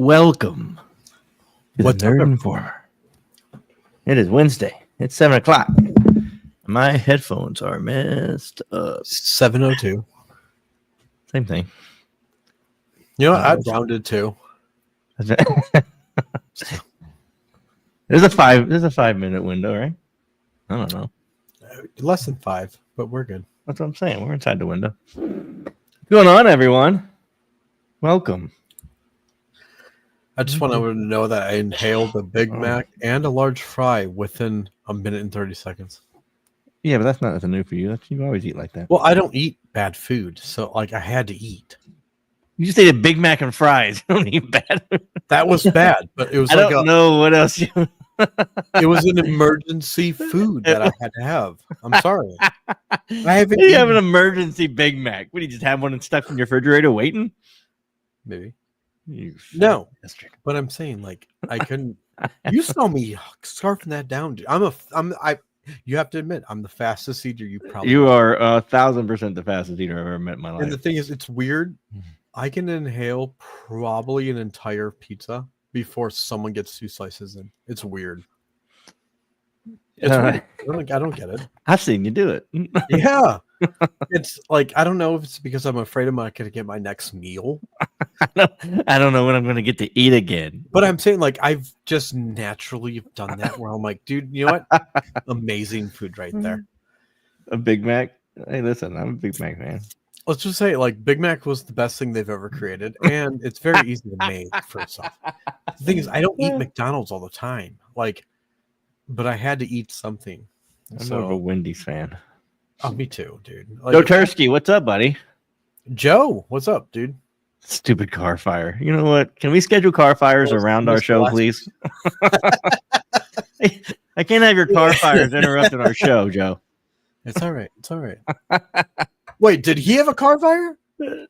Welcome to What's the Nerd up? Informer. It is Wednesday. It's 7 o'clock. My headphones are messed up. 7:02. Same thing. You know what? I rounded too. There's a 5-minute window, right? I don't know. Less than 5, but we're good. That's what I'm saying. We're inside the window. What's going on, everyone? Welcome. I just want everyone to know that I inhaled a Big Mac and a large fry within a minute and 30 seconds. Yeah, but that's not nothing new for you. You always eat like that. Well, I don't eat bad food, so I had to eat. You just ate a Big Mac and fries. You don't eat bad. That was bad, but it was I don't know what else you. It was an emergency food that I had to have. I'm sorry. I haven't. You have an emergency Big Mac. What do you just have one stuck in your refrigerator waiting? Maybe. No, but I'm saying I couldn't. You saw me scarfing that down, dude. You have to admit, I'm the fastest eater you probably. You are 1,000% the fastest eater I've ever met in my life. And the thing is, it's weird. I can inhale probably an entire pizza before someone gets 2 slices in. It's weird. It's weird. I don't get it. I've seen you do it. Yeah. It's I don't know if it's because I'm afraid I'm not going to get my next meal. I don't know when I'm going to get to eat again. But I'm saying I've just naturally done that where I'm like, dude, you know what? Amazing food right there. A Big Mac? Hey, listen, I'm a Big Mac fan. Let's just say Big Mac was the best thing they've ever created. And it's very easy to make, first off. The thing is, I don't eat McDonald's all the time. But I had to eat something. I'm more of a Wendy's fan. Oh, me too, dude. Joe Tursky, what's up, buddy? Joe, what's up, dude? Stupid car fire. You know what? Can we schedule car fires around our show, please? I can't have your car fires interrupting our show, Joe. It's all right. It's all right. Wait, did he have a car fire?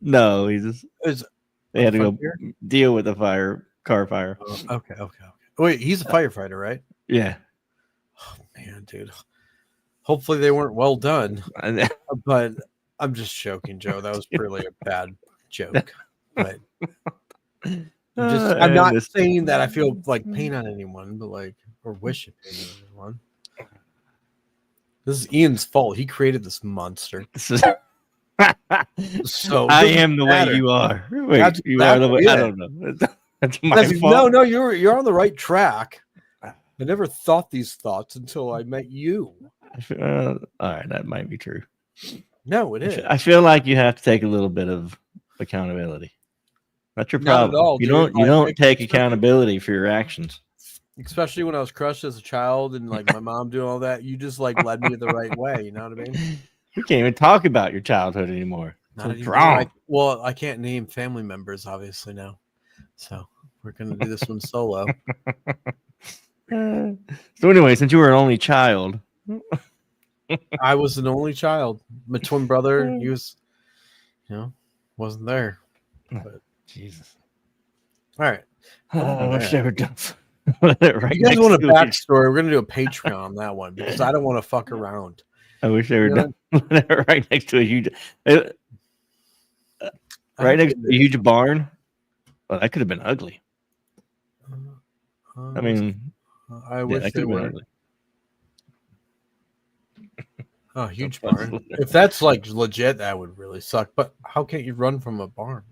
No, they had to go deal with the car fire. Oh, okay. Wait, he's a firefighter, right? Yeah. Oh, man, dude. Hopefully they weren't well done. But I'm just joking, Joe. That was really a bad joke. But I'm not saying that I feel pain on anyone, but or wish it pain on anyone. This is Ian's fault. He created this monster. So I am the way you are. Wait, you are the way. Yeah. I don't know. That's my fault. No, you're on the right track. I never thought these thoughts until I met you. All right, that might be true. No, it is. I feel like you have to take a little bit of accountability. That's your problem. Not at all, you don't take accountability for your actions. Especially when I was crushed as a child and my mom doing all that, you just led me the right way. You know what I mean? We can't even talk about your childhood anymore. Not anymore. I can't name family members obviously now, so we're gonna do this one solo. So anyway, since you were an only child, I was an only child. My twin brother, he was, wasn't there. But Jesus. All right. I wish they were done. You guys want a backstory? We're gonna do a Patreon on that one because I don't want to fuck around. I wish they were done right next to a huge, right next to a huge barn. Well, that could have been ugly. I mean, I wish they were ugly. Oh, huge barn. If that's legit, that would really suck. But how can't you run from a barn?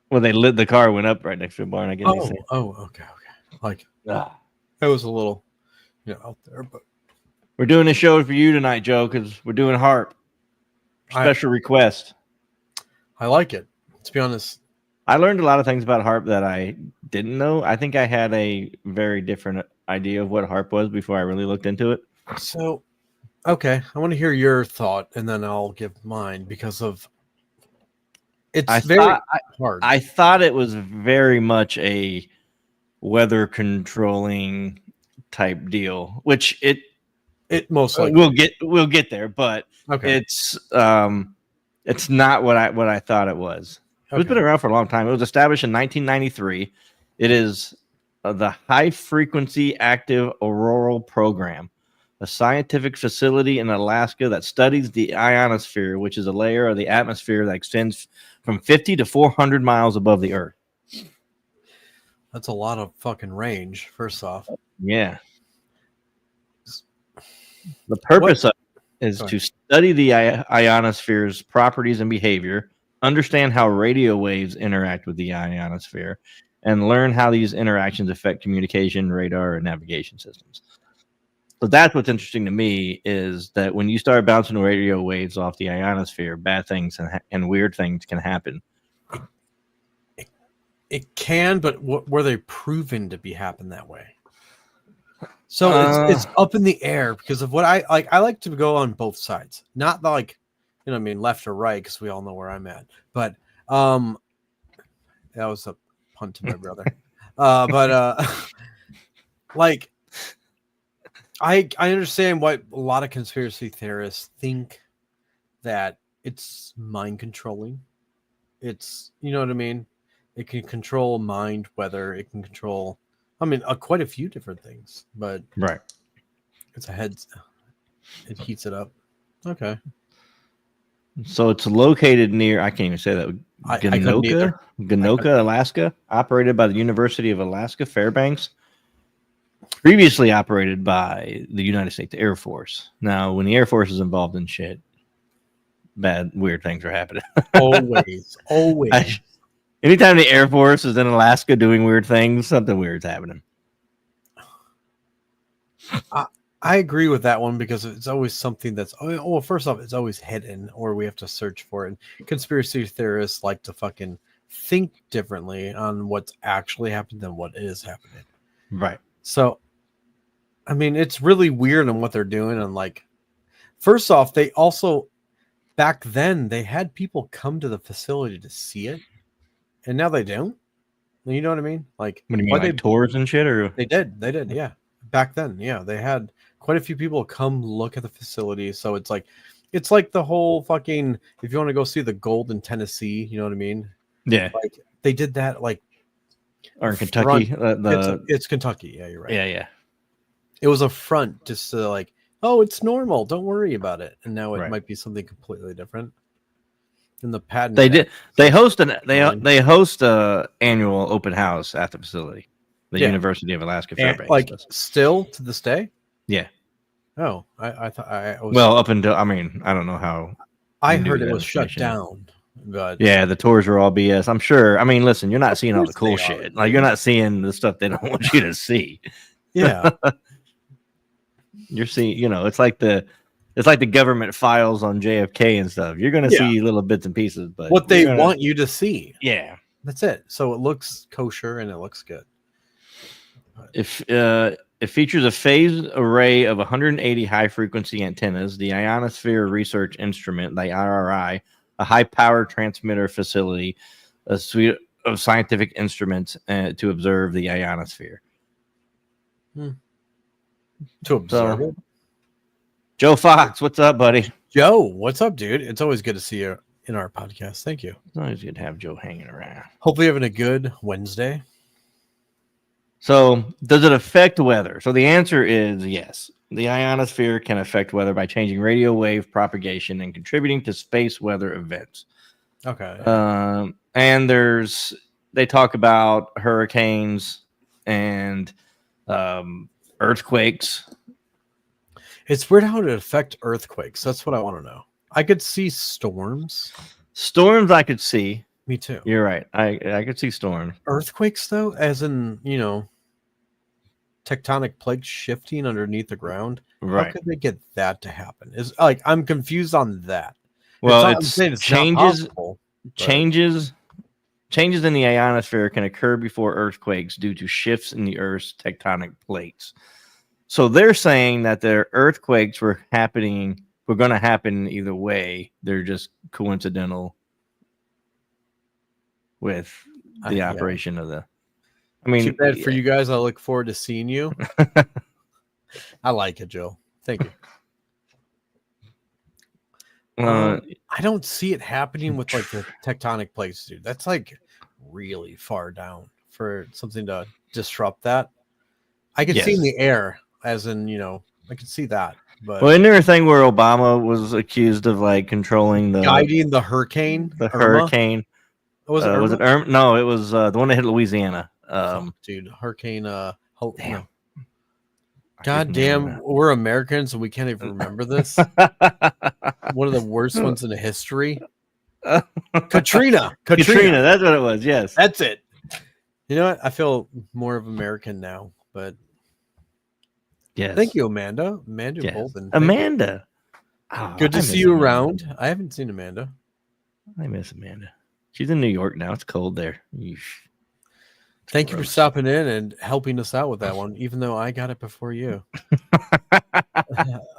Well, the car went up right next to a barn. I guess. Okay. That was a little, out there. But we're doing a show for you tonight, Joe, because we're doing HAARP. Special request. I like it. To be honest, I learned a lot of things about HAARP that I didn't know. I think I had a very different idea of what HAARP was before I really looked into it. So, okay, I want to hear your thought, and then I'll give mine because of it's very hard. I thought it was very much a weather controlling type deal, which it most likely we'll get there, but okay. It's not what I thought it was. Okay. It's been around for a long time. It was established in 1993. It is the High Frequency Active Auroral Program, a scientific facility in Alaska that studies the ionosphere, which is a layer of the atmosphere that extends from 50 to 400 miles above the Earth. That's a lot of fucking range. First off, Yeah. The purpose of it is to study the ionosphere's properties and behavior, understand how radio waves interact with the ionosphere, and learn how these interactions affect communication, radar, and navigation systems. So that's what's interesting to me is that when you start bouncing radio waves off the ionosphere, bad things and weird things can happen. It can, but were they proven to be happen that way? So it's up in the air because of what I like. I like to go on both sides, not like, you know what I mean, left or right, because we all know where I'm at. But that was a punt to my brother. Like I understand why a lot of conspiracy theorists think that it's mind controlling. It's, you know what I mean? It can control mind, whether it can control, I mean, quite a few different things, but right. It's a head. It heats it up. Okay. So it's located near, I can't even say that, Ganoka, Alaska, operated by the University of Alaska Fairbanks, previously operated by the United States Air Force. Now, when the Air Force is involved in shit, bad, weird things are happening. Always. Anytime the Air Force is in Alaska doing weird things, something weird's happening. I agree with that one because it's always something that's, well, first off, it's always hidden or we have to search for it. And conspiracy theorists like to fucking think differently on what's actually happened than what is happening. Right. So, I mean, it's really weird on what they're doing. And like, first off, they also, back then, they had people come to the facility to see it. And now they don't. You know what I mean? Like, what do you mean, like tours and shit? Or They did, yeah. Back then, yeah, they had quite a few people come look at the facility. So it's like the whole fucking, if you want to go see the gold in Tennessee, you know what I mean? Yeah. Like they did that, like, or in Kentucky. It's Kentucky. Yeah, you're right. Yeah. It was a front just to like, oh, it's normal. Don't worry about it. And now it might be something completely different. In the patent, they host a annual open house at the facility, the University of Alaska Fairbanks. Like still to this day. Yeah. Oh, I thought I was, well, up until, I mean, I don't know how. I heard it was shut down. But yeah, the tours are all BS. I'm sure. I mean, listen, you're not seeing all the cool shit. Like you're not seeing the stuff they don't want you to see. Yeah. You're seeing, you know, it's like the government files on JFK and stuff. You're going to see little bits and pieces, but what they want you to see. Yeah. That's it. So it looks kosher and it looks good. It features a phased array of 180 high-frequency antennas, the Ionosphere Research Instrument, the IRI, a high-power transmitter facility, a suite of scientific instruments to observe the ionosphere. To observe it? Joe Fox, what's up, buddy? Joe, what's up, dude? It's always good to see you in our podcast. Thank you. It's always good to have Joe hanging around. Hopefully having a good Wednesday. So, does it affect weather? So the answer is yes. The ionosphere can affect weather by changing radio wave propagation and contributing to space weather events. Okay. And they talk about hurricanes and earthquakes. It's weird how it affect earthquakes. That's what I want to know. I could see storms. Storms I could see. Me too. You're right. I could see storms. Earthquakes, though, as in, you know, tectonic plates shifting underneath the ground. Right. How could they get that to happen? Is like I'm confused on that. Well, it's changes in the ionosphere can occur before earthquakes due to shifts in the Earth's tectonic plates. So they're saying that the earthquakes were going to happen either way. They're just coincidental with the operation of the. I mean, too bad for you guys. I look forward to seeing you. I like it, Joe. Thank you. I don't see it happening with like the tectonic plates, dude. That's like really far down for something to disrupt that. I could see in the air, as in, you know, I could see that. But well, isn't there a thing where Obama was accused of like controlling guiding the hurricane? Hurricane. Was it Irma? Was it Irma? No, it was the one that hit Louisiana. Fuck, dude, Hurricane. Damn. No. God damn, we're Americans and we can't even remember this. One of the worst ones in history. Katrina. Katrina, that's what it was. Yes, That's it. You know what? I feel more of American now, but yes. thank you, Amanda. Amanda Bolden. Amanda. Oh, Good to see you around. I haven't seen Amanda. I miss Amanda. She's in New York now. It's cold there. Thank you for stopping in and helping us out with that one, even though I got it before you.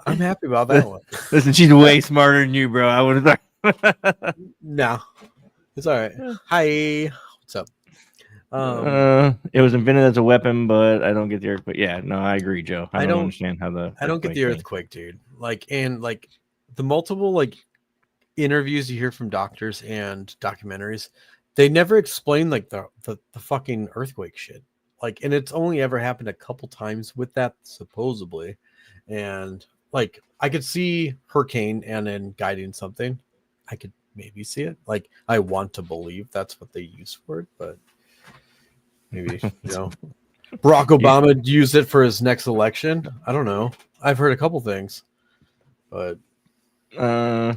I'm happy about that one. Listen, she's way smarter than you, bro. I would have thought. No, it's all right. Hi, what's up? It was invented as a weapon, but I don't get the earthquake. Yeah, no, I agree, Joe. I don't understand how the. I don't get the earthquake, dude. Like, and like the multiple like interviews you hear from doctors and documentaries, they never explain like the fucking earthquake shit. Like, and it's only ever happened a couple times with that supposedly, and like I could see hurricane and then guiding something. I could maybe see it. Like, I want to believe that's what they use for it, but maybe Barack Obama used it for his next election. I don't know. I've heard a couple things, but yeah.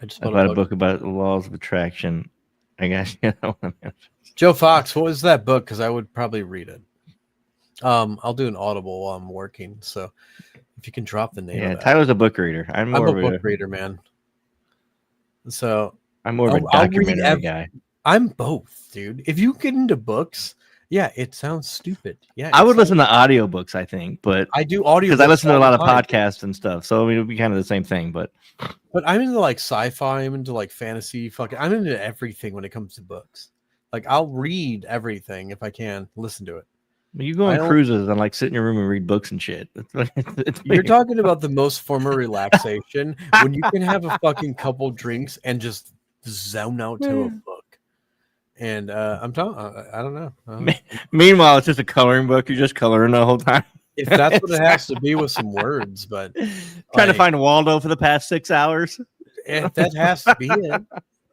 I just bought a book about the laws of attraction. I guess Joe Fox, what was that book? Because I would probably read it. I'll do an Audible while I'm working. So if you can drop the name. Yeah, Tyler's a book reader. I'm a book reader, man. So I'm more of a documentary guy. I'm both, dude. If you get into books, yeah, it sounds stupid. Yeah, I would listen to audiobooks, I think, but I do audio because I listen to a lot of podcasts and stuff. So I mean, it would be kind of the same thing, but I'm into like sci-fi, I'm into like fantasy, I'm into everything when it comes to books. Like, I'll read everything if I can listen to it. You go on cruises and like sit in your room and read books and shit. You're talking about the most form of relaxation when you can have a fucking couple drinks and just zone out to a book. And I'm telling, I don't know. Meanwhile, it's just a coloring book. You're just coloring the whole time. If that's what it has to be with some words, but trying to find Waldo for the past 6 hours. If that has to be it.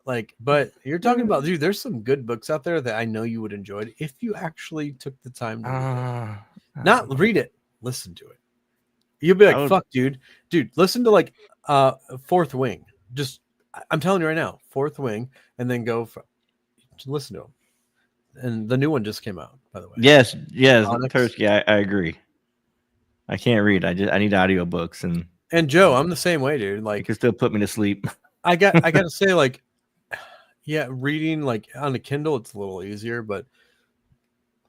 Like, but you're talking about, dude, there's some good books out there that I know you would enjoy if you actually took the time to read it. Not read it, listen to it. You'll be like, fuck, dude, listen to like Fourth Wing. Just, I'm telling you right now, Fourth Wing, and then go listen to them. And the new one just came out, by the way. Yes, Tursky, I agree. I can't read. I need audiobooks and Joe, I'm the same way, dude. Like, it can still put me to sleep. I gotta say, like, yeah, reading like on a Kindle, it's a little easier, but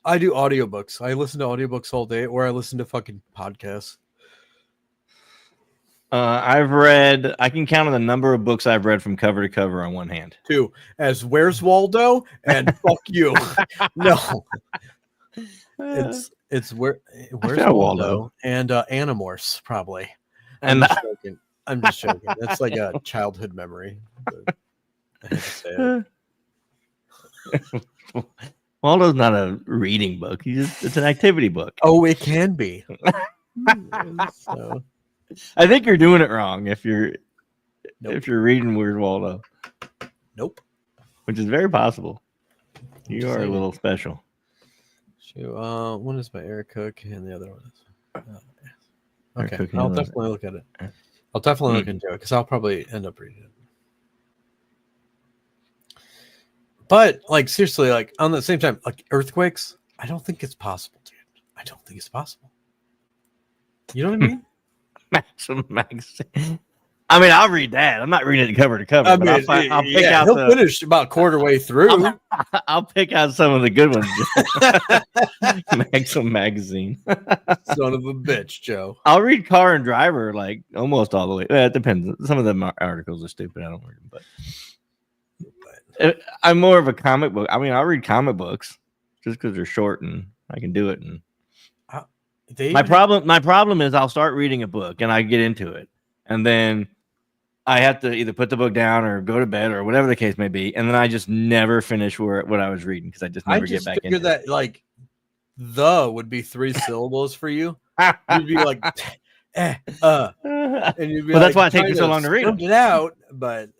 I do audiobooks. I listen to audiobooks all day, or I listen to fucking podcasts. I can count on the number of books I've read from cover to cover on one hand. 2, as Where's Waldo and Fuck You. No, it's Where's Waldo and Animorphs probably. I'm just joking. That's like a childhood memory. But I have to say it. Waldo's not a reading book. It's an activity book. Oh, it can be. So. I think you're doing it wrong if you're reading Where's Waldo. Nope. Which is very possible. You are a little special. One is by Eric Cook and the other one is okay. I'll definitely look at it. I'll definitely look into it because I'll probably end up reading it. But like, seriously, like on the same time, like earthquakes, I don't think it's possible, dude. I don't think it's possible. You know what I mean? Maximum magazine. I mean, I'll read that. I'm not reading it cover to cover. I mean, I'll pick out. He'll finish about quarter way through. I'll pick out some of the good ones. Maximum magazine. Son of a bitch, Joe. I'll read Car and Driver like almost all the way. It depends. Some of the articles are stupid. I don't read them, but I'm more of a comic book. I mean, I'll read comic books just because they're short and I can do it. And my problem is I'll start reading a book and I get into it, and then I have to either put the book down or go to bed or whatever the case may be, and then I just never finish what I was reading because I just never get back into it. I that like the would be 3 syllables for you. You'd be like, and you'd be well, that's why it takes me so long to read it out, but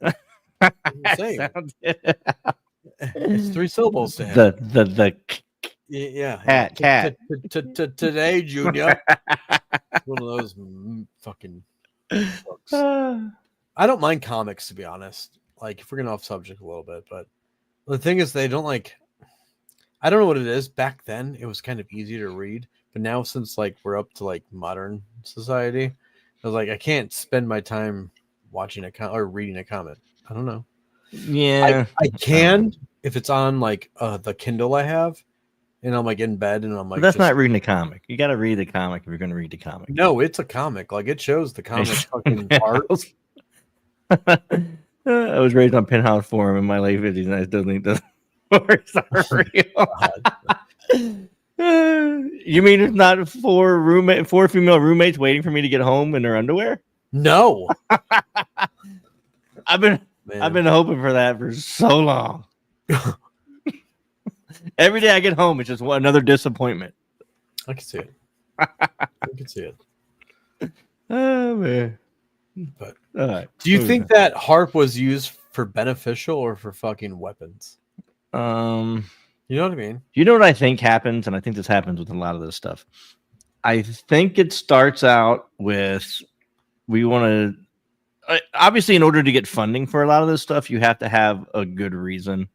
It's 3 syllables to him. The Yeah. cat. Today, Junior. One of those fucking books. I don't mind comics, to be honest. Like, if we're getting off subject a little bit, but the thing is, they don't like. I don't know what it is. Back then, it was kind of easy to read, but now since like we're up to like modern society, I was like, I can't spend my time watching or reading a comic. I don't know. Yeah, I can if it's on like the Kindle I have, and I'm like in bed and I'm like. But that's not reading a comic. You got to read the comic if you're going to read the comic. No, it's a comic. Like it shows the comic fucking art. I was raised on Penthouse Forum in my late 50s, and I still think the stories are real. You mean it's not four female roommates waiting for me to get home in their underwear? No. I've been hoping for that for so long. Every day I get home, it's just another disappointment. I can see it. I can see it. Oh man. But do you think that HAARP was used for beneficial or for fucking weapons? You know what I mean? You know what I think happens, and I think this happens with a lot of this stuff. I think it starts out with we want to obviously in order to get funding for a lot of this stuff, you have to have a good reason.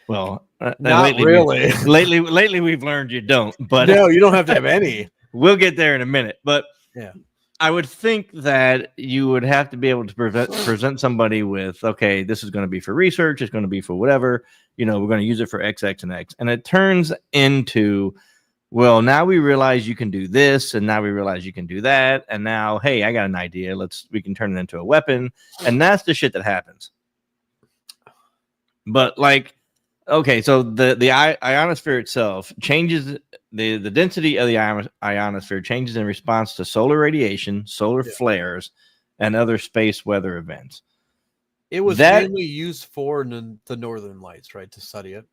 Well, not really. Lately we've learned you don't. But no, you don't have to have any. We'll get there in a minute, but yeah. I would think that you would have to be able to present somebody with, okay, this is going to be for research. It's going to be for whatever, we're going to use it for X, X, and X. And it turns into, well, now we realize you can do this. And now we realize you can do that. And now, hey, I got an idea. We can turn it into a weapon. And that's the shit that happens. But like, okay, so the ionosphere itself changes. The density of the ionosphere changes in response to solar radiation, solar flares, and other space weather events. It was mainly used for the northern lights, right? To study it.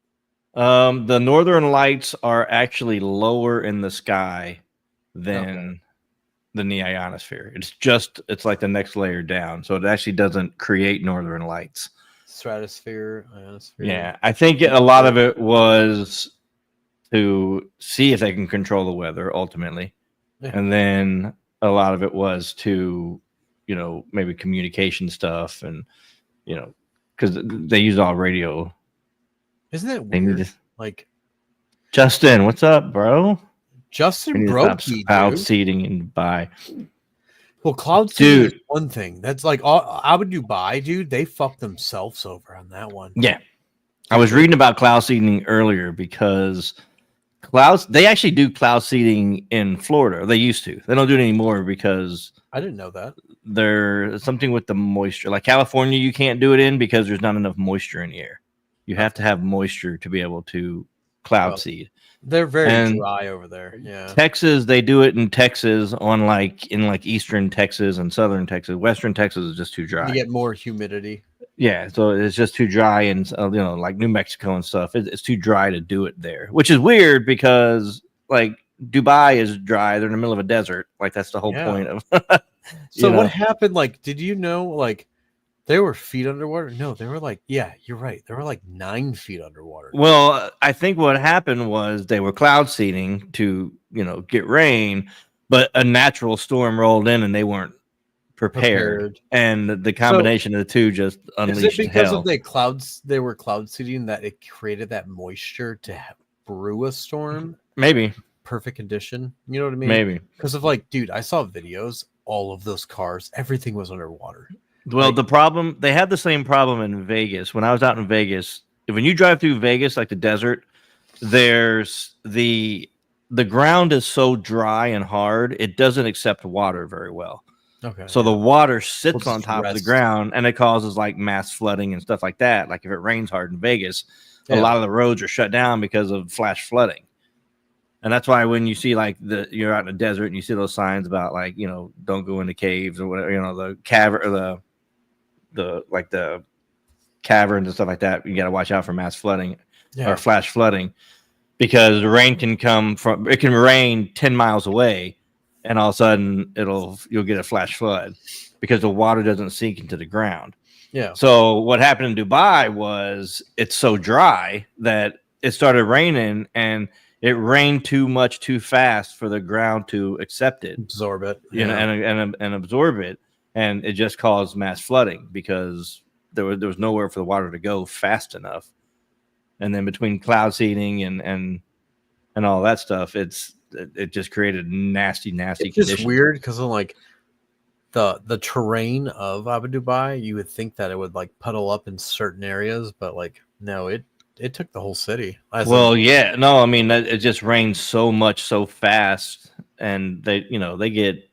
The northern lights are actually lower in the sky than the ionosphere. It's like the next layer down. So it actually doesn't create northern lights. Stratosphere, ionosphere. Yeah, I think a lot of it was to see if they can control the weather ultimately. Yeah. And then a lot of it was to, maybe communication stuff and, because they use all radio. Isn't that weird? Like, Justin, what's up, bro? Justin Brokey, cloud seeding in Dubai. Well, cloud seeding is one thing. That's like Abu Dubai, dude. They fucked themselves over on that one. Yeah, I was reading about cloud seeding earlier because they actually do cloud seeding in Florida. They used to. They don't do it anymore because I didn't know that. There's something with the moisture. Like California, you can't do it in because there's not enough moisture in the air. You have to have moisture to be able to cloud seed. They're very dry over there. Yeah. Texas, they do it in Texas in eastern Texas and southern Texas. Western Texas is just too dry. You get more humidity. Yeah, so it's just too dry, and like New Mexico and stuff, it's too dry to do it there, which is weird because like Dubai is dry. They're in the middle of a desert. Like that's the whole point of. So what happened? Like, did you know? Like, they were feet underwater. No, they were like, yeah, you're right. They were like 9 feet underwater. Well, I think what happened was they were cloud seeding to get rain, but a natural storm rolled in and they weren't prepared. And the combination of the two just unleashed Is it because hell. of they were cloud seeding that it created that moisture to brew a storm? Maybe. Perfect condition. You know what I mean? Maybe. Because of like, dude, I saw videos. All of those cars, everything was underwater. Well, the problem, they had the same problem in Vegas. When I was out in Vegas, when you drive through Vegas, like the desert, there's the ground is so dry and hard, it doesn't accept water very well. Okay. So the water sits on top of the ground and it causes like mass flooding and stuff like that. Like if it rains hard in Vegas, a lot of the roads are shut down because of flash flooding. And that's why when you see like you're out in the desert and you see those signs about like, don't go into caves or whatever, the cavern or the caverns and stuff like that, you got to watch out for mass flooding or flash flooding because the rain can come it can rain 10 miles away and all of a sudden you'll get a flash flood because the water doesn't sink into the ground. Yeah. So what happened in Dubai was it's so dry that it started raining, and it rained too much too fast for the ground to accept it, Absorb it, you know, and absorb it, and it just caused mass flooding because there was nowhere for the water to go fast enough. And then between cloud seeding and all that stuff, it just created nasty it's conditions. just weird because of like the terrain of Abu Dubai. You would think that it would like puddle up in certain areas, but like no, it took the whole city. Yeah, no, I mean it just rains so much so fast, and they get,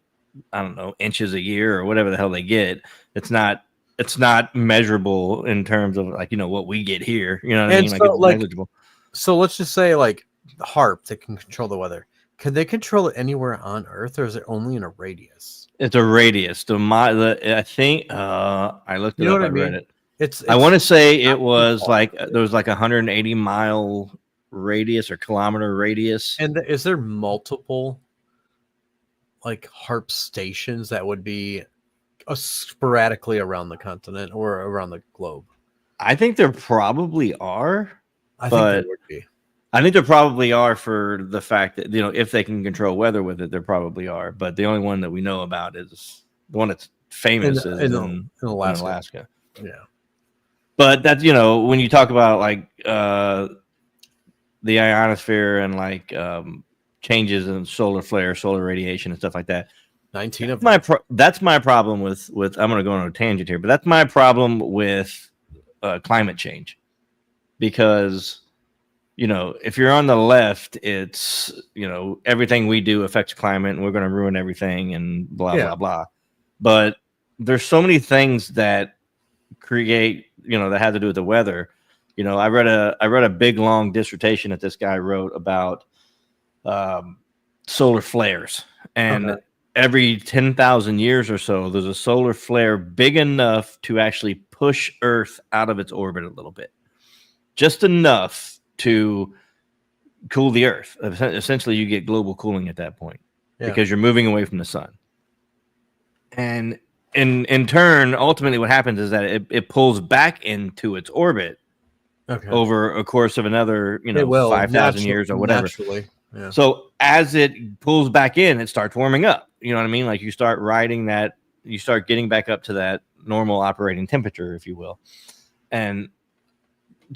I don't know, inches a year or whatever the hell they get. It's not measurable in terms of like what we get here. You know what I mean? So, it's negligible. So let's just say like the HAARP that can control the weather. Can they control it anywhere on Earth, or is it only in a radius? It's a radius. I think I looked it up. I read it. It's I want to say it was like there was like 180-mile radius or kilometer radius. And is there multiple like HAARP stations that would be sporadically around the continent or around the globe? I think there probably are. I think there would be. I think there probably are, for the fact that if they can control weather with it, there probably are. But the only one that we know about is the one that's famous in Alaska. Yeah. But that's when you talk about like the ionosphere and like changes in solar flare, solar radiation, and stuff like that. 19 of them. That's my problem with. I'm going to go on a tangent here, but that's my problem with climate change, because if you're on the left, it's everything we do affects climate, and we're going to ruin everything, and blah blah blah. But there's so many things that create that have to do with the weather. I read a big long dissertation that this guy wrote about solar flares, and every 10,000 years or so there's a solar flare big enough to actually push Earth out of its orbit a little bit, just enough to cool the Earth. Essentially, you get global cooling at that point because you're moving away from the sun. And in turn, ultimately what happens is that it pulls back into its orbit over a course of another 5,000 years or whatever. Naturally. Yeah. So as it pulls back in, it starts warming up. You know what I mean? Like you start getting back up to that normal operating temperature, if you will. And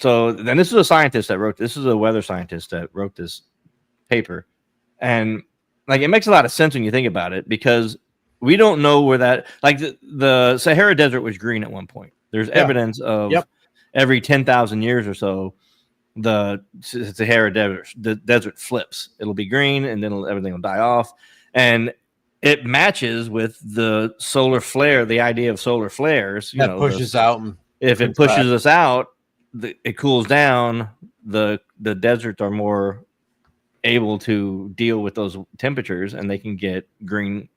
so then this is a scientist that wrote this. Is a weather scientist that wrote this paper. And like it makes a lot of sense when you think about it, because we don't know where that, like the Sahara Desert was green at one point. There's evidence of every 10,000 years or so, the Sahara Desert, the desert flips. It'll be green, and then everything will die off. And it matches with the solar flare, the idea of solar flares. That pushes out. If it pushes us out, it cools down. The deserts are more able to deal with those temperatures, and they can get green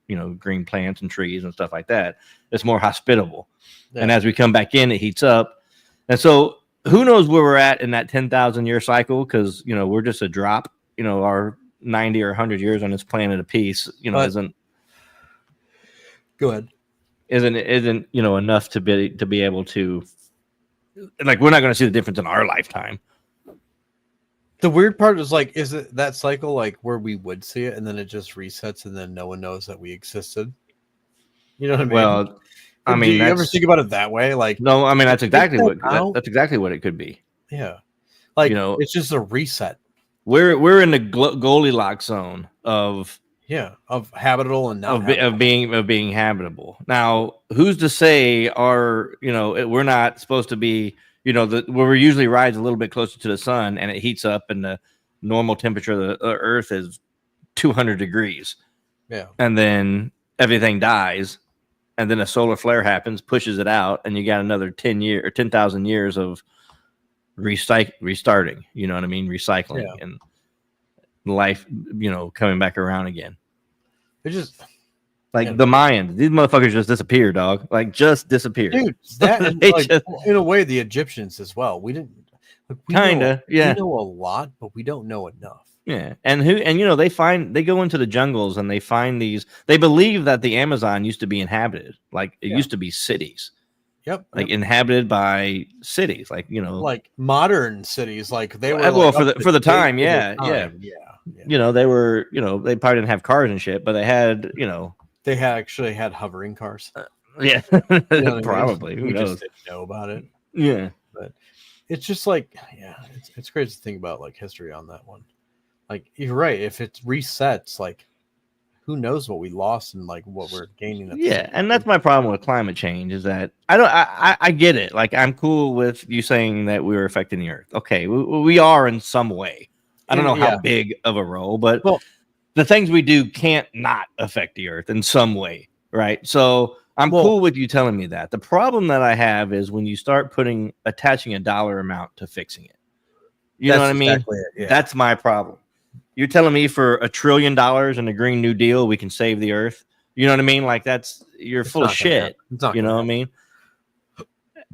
plants and trees and stuff like that. It's more hospitable. Yeah. And as we come back in, it heats up. And so who knows where we're at in that 10,000 year cycle? Because, we're just a drop, our 90 or 100 years on this planet apiece, isn't. Go ahead. Isn't enough to be able to, like, we're not going to see the difference in our lifetime. The weird part is like, is it that cycle like where we would see it and then it just resets and then no one knows that we existed? You know what I mean? Well, I mean, do you ever think about it that way? Like, no, I mean that's exactly what it could be. Yeah, like it's just a reset. We're in the Goldilocks zone of habitable and not of being habitable. Now, who's to say we're not supposed to be? Where we usually rise a little bit closer to the sun, and it heats up, and the normal temperature of the Earth is 200 degrees. Yeah, and then everything dies. And then a solar flare happens, pushes it out, and you got another 10,000 years of restarting. You know what I mean? Recycling and life, coming back around again. It just like the Mayans. These motherfuckers just disappeared, dog. Like just disappeared. Dude, that in a way the Egyptians as well. We didn't. We know a lot, but we don't know enough. Yeah, and they go into the jungles and they find these. They believe that the Amazon used to be inhabited, like it used to be cities, Yep. like inhabited by cities, like like modern cities, like they were well like for up the to date time, with their yeah. time. Yeah. They were they probably didn't have cars and shit, but they had They actually had hovering cars. yeah, You know what probably. I mean? Who We knows? just didn't know about it. Yeah, But it's just like, yeah, it's crazy to think about like history on that one. Like you're right. If it resets, like who knows what we lost and like what we're gaining at the yeah, same and time. that's my problem with climate change is that I get it. Like I'm cool with you saying that we were affecting the Earth. Okay, we are in some way. I don't know how big of a role, but the things we do can't not affect the Earth in some way, right? So I'm cool with you telling me that. The problem that I have is when you start attaching a dollar amount to fixing it. You know what I mean? Exactly it, yeah. That's my problem. You're telling me for $1 trillion and a Green New Deal, we can save the Earth? You know what I mean? Like you're full of shit. You know what I mean?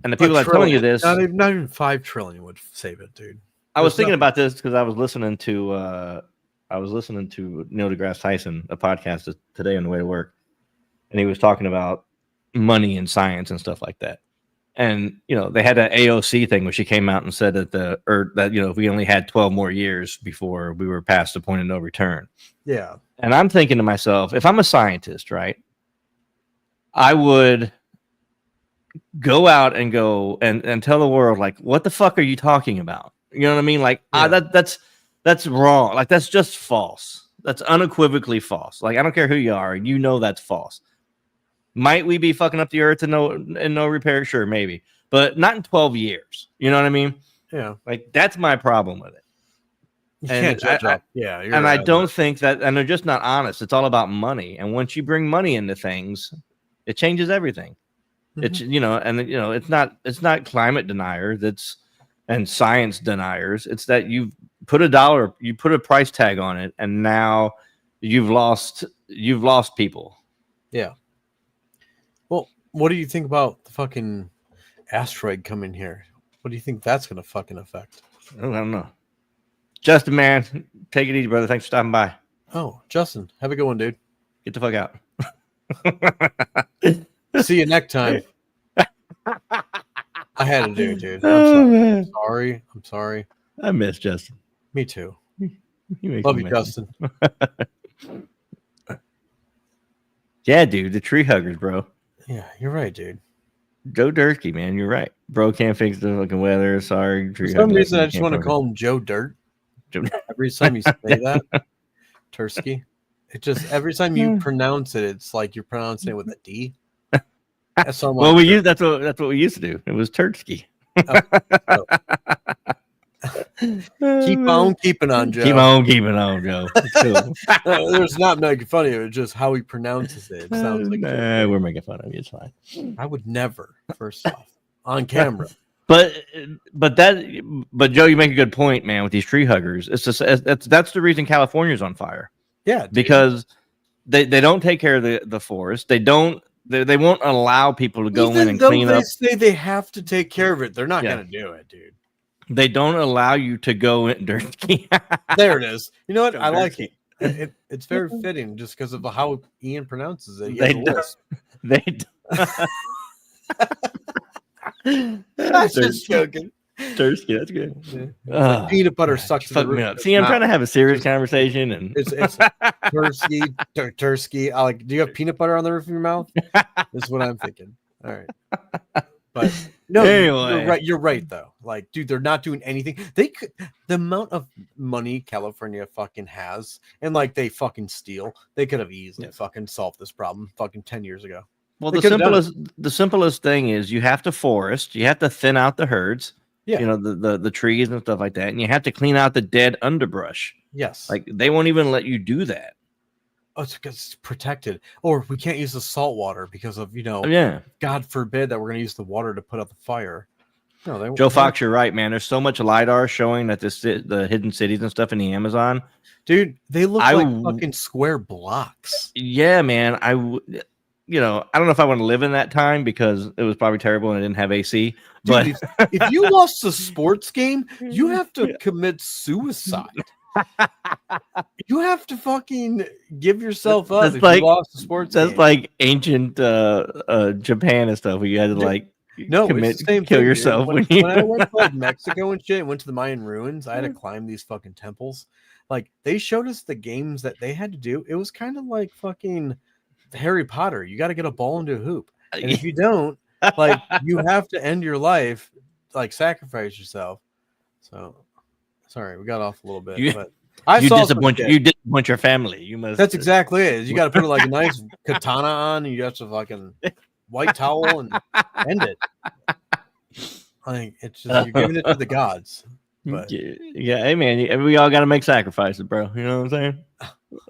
And the people that are telling you this, not even 5 trillion would save it, dude. I was thinking about this because I was listening to Neil deGrasse Tyson, a podcast today on the way to work, and he was talking about money and science and stuff like that. And they had an AOC thing where she came out and said that if we only had 12 more years before we were past the point of no return. Yeah. And I'm thinking to myself, if I'm a scientist, right, I would go out and tell the world, like, what the fuck are you talking about? You know what I mean? Like, that's wrong. Like, that's just false. That's unequivocally false. Like, I don't care who you are, that's false. Might we be fucking up the Earth and no repair? Sure, maybe, but not in 12 years. You know what I mean? Yeah. Like that's my problem with it. You can't judge up. Yeah, and I don't think that, and they're just not honest. It's all about money, and once you bring money into things, it changes everything. It's it's not climate deniers and science deniers. It's that you put a price tag on it, and now you've lost people. Yeah. Well, what do you think about the fucking asteroid coming here? What do you think that's going to fucking affect? I don't know. Justin, man, take it easy, brother. Thanks for stopping by. Oh, Justin, have a good one, dude. Get the fuck out. See you next time. I had to do it, dude. I'm sorry. I miss Justin. Me too. Love you, Justin. Yeah, dude, the tree huggers, bro. Yeah, you're right, dude. Joe Dursky, man, you're right. Bro can't fix the fucking weather. Sorry, tree. For some reason, I just want to call him Joe Dirt. Every time you say that, Tursky, it just every time you pronounce it, it's like you're pronouncing it with a D. That's what we used to do. It was Tursky. Keep on keeping on, Joe. Keep on keeping on, Joe. Cool. There's not making fun of you. It's just how he pronounces it. It sounds like we're making fun of you. It's fine. I would never, first off, on camera. But Joe, you make a good point, man. With these tree huggers, it's just that's the reason California's on fire. Yeah, dude. Because they don't take care of the forest. They won't allow people to go in and clean up. They say they have to take care of it. They're not going to do it, dude. They don't allow you to go in. There it is. You know what? I like it. It's very fitting just because of how Ian pronounces it. I'm just joking. Tursky, that's good. Yeah. Like peanut butter sucks. Fuck me up. See, I'm trying to have a serious conversation, and it's Tursky. Do you have peanut butter on the roof of your mouth? That's what I'm thinking. All right, but no, anyway. You're right though. Like, dude, they're not doing anything. They could. The amount of money California fucking has, and like they fucking steal. They could have easily fucking solved this problem fucking 10 years ago. Well, the simplest thing is you have to forest. You have to thin out the herds. Yeah. The trees and stuff like that. And you have to clean out the dead underbrush. Yes. Like they won't even let you do that. Oh, it's because it's protected. Or we can't use the salt water because of, God forbid that we're going to use the water to put out the fire. No, Joe Fox, you're right, man. There's so much LiDAR showing that the hidden cities and stuff in the Amazon. Dude, they look like fucking square blocks. Yeah, man. I don't know if I want to live in that time because it was probably terrible and I didn't have AC. Dude, if you lost a sports game, you have to commit suicide. You have to fucking give yourself up That's if like you lost a sports that's game. like ancient Japan and stuff. Where you had to Dude, like No, commit, it's the same kill thing, yourself dude. when When I went to like Mexico and shit, went to the Mayan ruins, I had to climb these fucking temples. Like they showed us the games that they had to do. It was kind of like fucking Harry Potter. You got to get a ball into a hoop, and if you don't, like, you have to end your life, like sacrifice yourself. So, sorry, we got off a little bit, you but I you saw some disappoint shit. you disappoint your family. You must. That's exactly it. You got to put like a nice katana on, and you have to fucking white towel and end it. Like it's just you're giving it to the gods. But yeah, hey man, we all got to make sacrifices, bro. You know what I'm saying?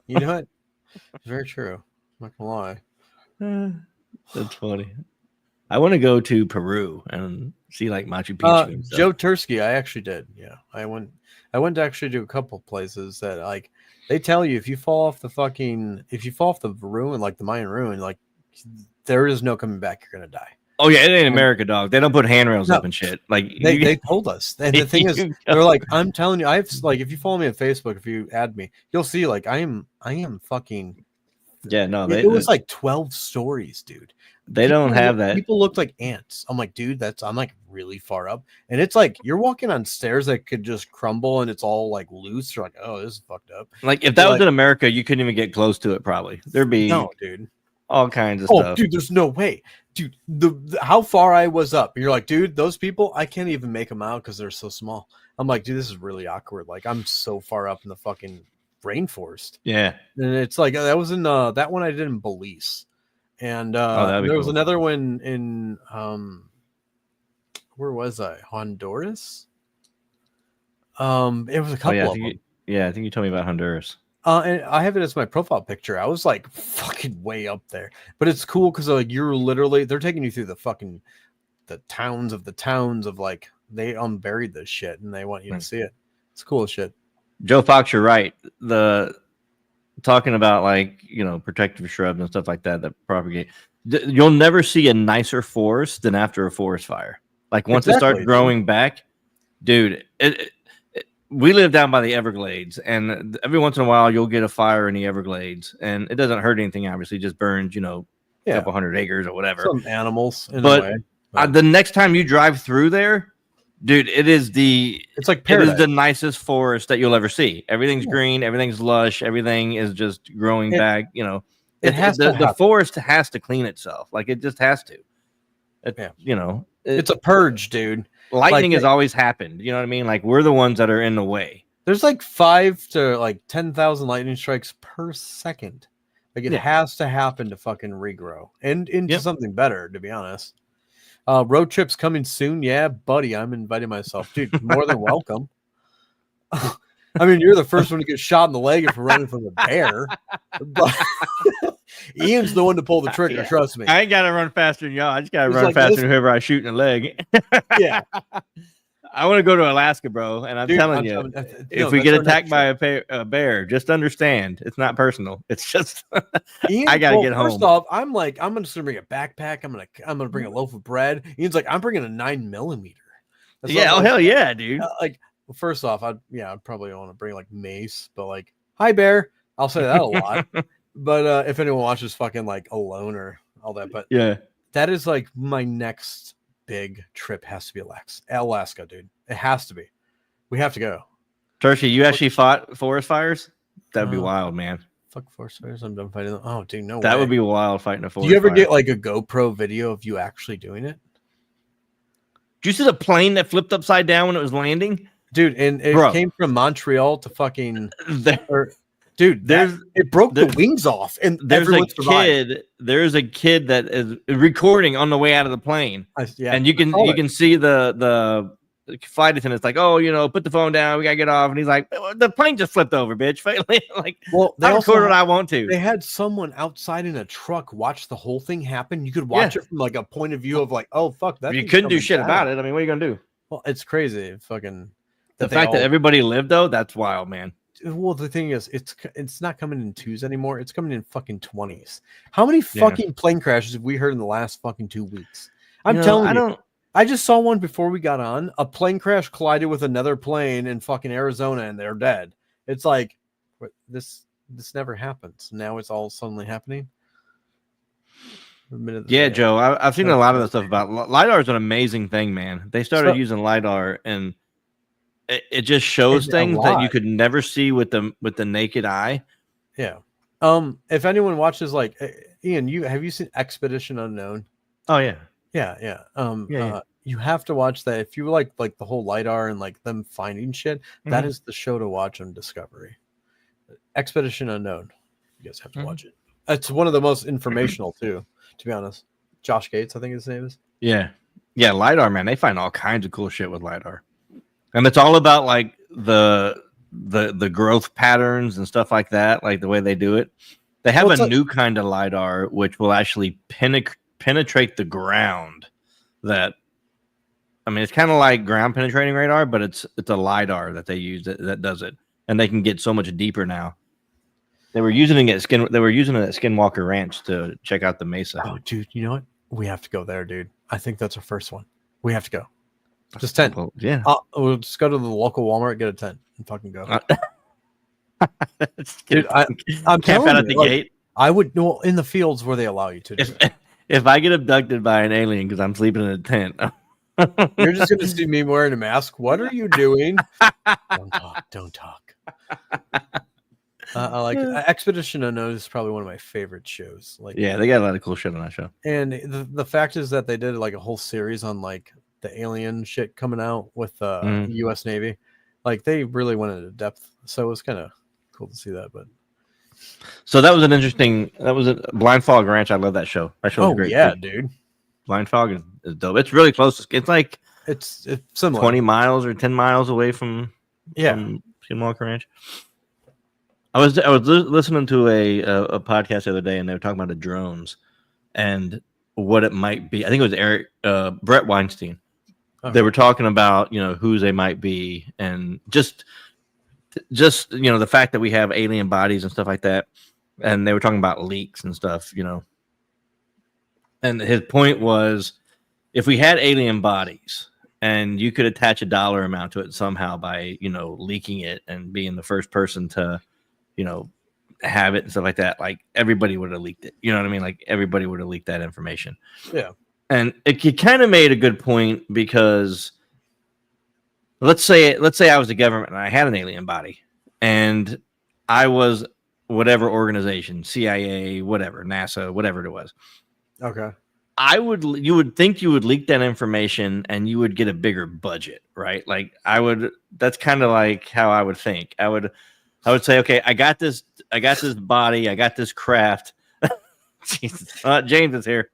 you know what? It's very true. I'm not gonna lie. That's funny. I want to go to Peru and see like Machu Picchu and stuff. Joe Tursky, I actually did. Yeah, I went to actually do a couple places that like they tell you if you fall off the ruin, like the Mayan ruin, like there is no coming back. You're gonna die. Oh yeah, it ain't America, dog. They don't put handrails No. up and shit. Like They told us, and the thing is, they're like, I'm telling you, I've like, if you follow me on Facebook, if you add me, you'll see like I am fucking. Yeah, no, It was like 12 stories, dude. They don't have that. People looked like ants. I'm like, dude, I'm like really far up, and it's like you're walking on stairs that could just crumble, and it's all like loose. You're like, oh, this is fucked up. Like if that was in America, you couldn't even get close to it. Probably there'd be dude, all kinds of stuff. Dude, there's no way, dude. The how far I was up, you're like, dude, those people, I can't even make them out because they're so small. I'm like, dude, this is really awkward. Like, I'm so far up in the fucking rainforest. Yeah, and it's like that was in that one I did in Belize, and there was another one in where was I? Honduras. It was a couple of them. I think you told me about Honduras. And I have it as my profile picture. I was like fucking way up there, but it's cool because like you're literally they're taking you through the towns of like they unburied this shit and they want you to see it. It's cool as shit. Joe Fox, you're right. Talking about like protective shrubs and stuff like that propagate. You'll never see a nicer forest than after a forest fire. Like once it starts growing back, dude. We live down by the Everglades, and every once in a while you'll get a fire in the Everglades, and it doesn't hurt anything. Obviously, it just burns, a couple hundred acres or whatever. Some animals, but the next time you drive through there, dude, it's like paradise. It is the nicest forest that you'll ever see. Everything's green, everything's lush, everything is just growing back. The forest has to clean itself, like it just has to. It's a purge, dude. Lightning has always happened. You know what I mean? Like we're the ones that are in the way. There's like 5 to like 10,000 lightning strikes per second. Like it has to happen to fucking regrow and into something better, to be honest. Road trips coming soon. Yeah, buddy, I'm inviting myself. Dude, more than welcome. I mean, you're the first one to get shot in the leg if we're running from a bear. But Ian's the one to pull the trigger, trust me. I ain't got to run faster than y'all. I just got to run faster than whoever I shoot in the leg. Yeah. I want to go to Alaska, bro. And I'm telling you, if we get attacked by a bear, just understand it's not personal. It's just I got to get home. First off, I'm just going to bring a backpack. I'm going to bring a loaf of bread. Ian's like, I'm bringing a 9mm. Yeah. Hell yeah, dude. Well, first off, I'd probably want to bring like mace, but like, hi bear. I'll say that a lot. But if anyone watches fucking like Alone or all that, but yeah, that is like my next big trip has to be Alaska, dude. It has to be. We have to go. Turkey, you actually fought forest fires? That'd be wild, man. Fuck forest fires. I'm done fighting them. Oh, dude, no way. That would be wild fighting a forest fire. Do you ever get like a GoPro video of you actually doing it? Did you see the plane that flipped upside down when it was landing? Dude, and it came from Montreal to fucking it broke the wings off, and there's a kid that is recording on the way out of the plane, and you can see the flight attendant's like, oh, put the phone down, we gotta get off, and he's like, the plane just flipped over, bitch. Like, well, I record what I want to. They had someone outside in a truck watch the whole thing happen. You could watch it from like a point of view of like, oh fuck, that. You couldn't do shit about it. I mean, what are you gonna do? Well, it's crazy, fucking. The fact that everybody lived though, that's wild, man. Well, the thing is, it's not coming in 2s anymore. It's coming in fucking 20s. How many fucking plane crashes have we heard in the last fucking 2 weeks? I'm telling you. I just saw one before we got on. A plane crash collided with another plane in fucking Arizona, and they're dead. It's like this never happens. Now it's all suddenly happening. Yeah, Joe, I've seen a lot of the stuff about LiDAR is an amazing thing, man. They started using LiDAR, and it just shows things that you could never see with the naked eye. Yeah. If anyone watches, like, Ian, have you seen Expedition Unknown? Oh yeah. Yeah. You have to watch that if you like the whole LiDAR and like them finding shit. That is the show to watch on Discovery. Expedition Unknown. You guys have to watch it. It's one of the most informational too, to be honest. Josh Gates, I think his name is. Yeah. LiDAR, man. They find all kinds of cool shit with LiDAR, and it's all about like the growth patterns and stuff like that, like the way they do it. They have a new kind of LiDAR which will actually penetrate the ground. It's kind of like ground penetrating radar, but it's a LiDAR that they use that does it, and they can get so much deeper now. They were using it at Skinwalker Ranch to check out the mesa. Oh, dude, you know what? We have to go there, dude. I think that's our first one. We have to go. Just 10. Well, yeah. We'll just go to the local Walmart, get a 10, and fucking go. Dude, I'm camp out at the gate. I would know in the fields where they allow you to. If I get abducted by an alien because I'm sleeping in a tent, you're just gonna see me wearing a mask. What are you doing? Don't talk. I like Expedition Unknown is probably one of my favorite shows. Like, yeah, they got a lot of cool shit on that show. And the fact is that they did like a whole series on like the alien shit coming out with the U.S. Navy. Like they really went into depth, so it was kind of cool to see that. But so that was an interesting. That was a Blind Fog Ranch. I love that show. That show was great. Yeah, dude. Blind Fog is dope. It's really close. It's like it's similar. 20 miles or 10 miles away from Skinwalker Ranch. I was listening to a podcast the other day, and they were talking about the drones and what it might be. I think it was Brett Weinstein. Okay. They were talking about whose they might be, and just the fact that we have alien bodies and stuff like that. And they were talking about leaks and stuff, And his point was, if we had alien bodies and you could attach a dollar amount to it somehow by leaking it and being the first person to have it and stuff like that, like everybody would have leaked it. You know what I mean? Like everybody would have leaked that information. Yeah. And it kind of made a good point, because let's say I was the government and I had an alien body and I was whatever organization, CIA, whatever, NASA, whatever it was. Okay. You would think you would leak that information and you would get a bigger budget, right? Like that's kind of like how I would think. I would say, okay, I got this body, I got this craft. Jesus. James is here.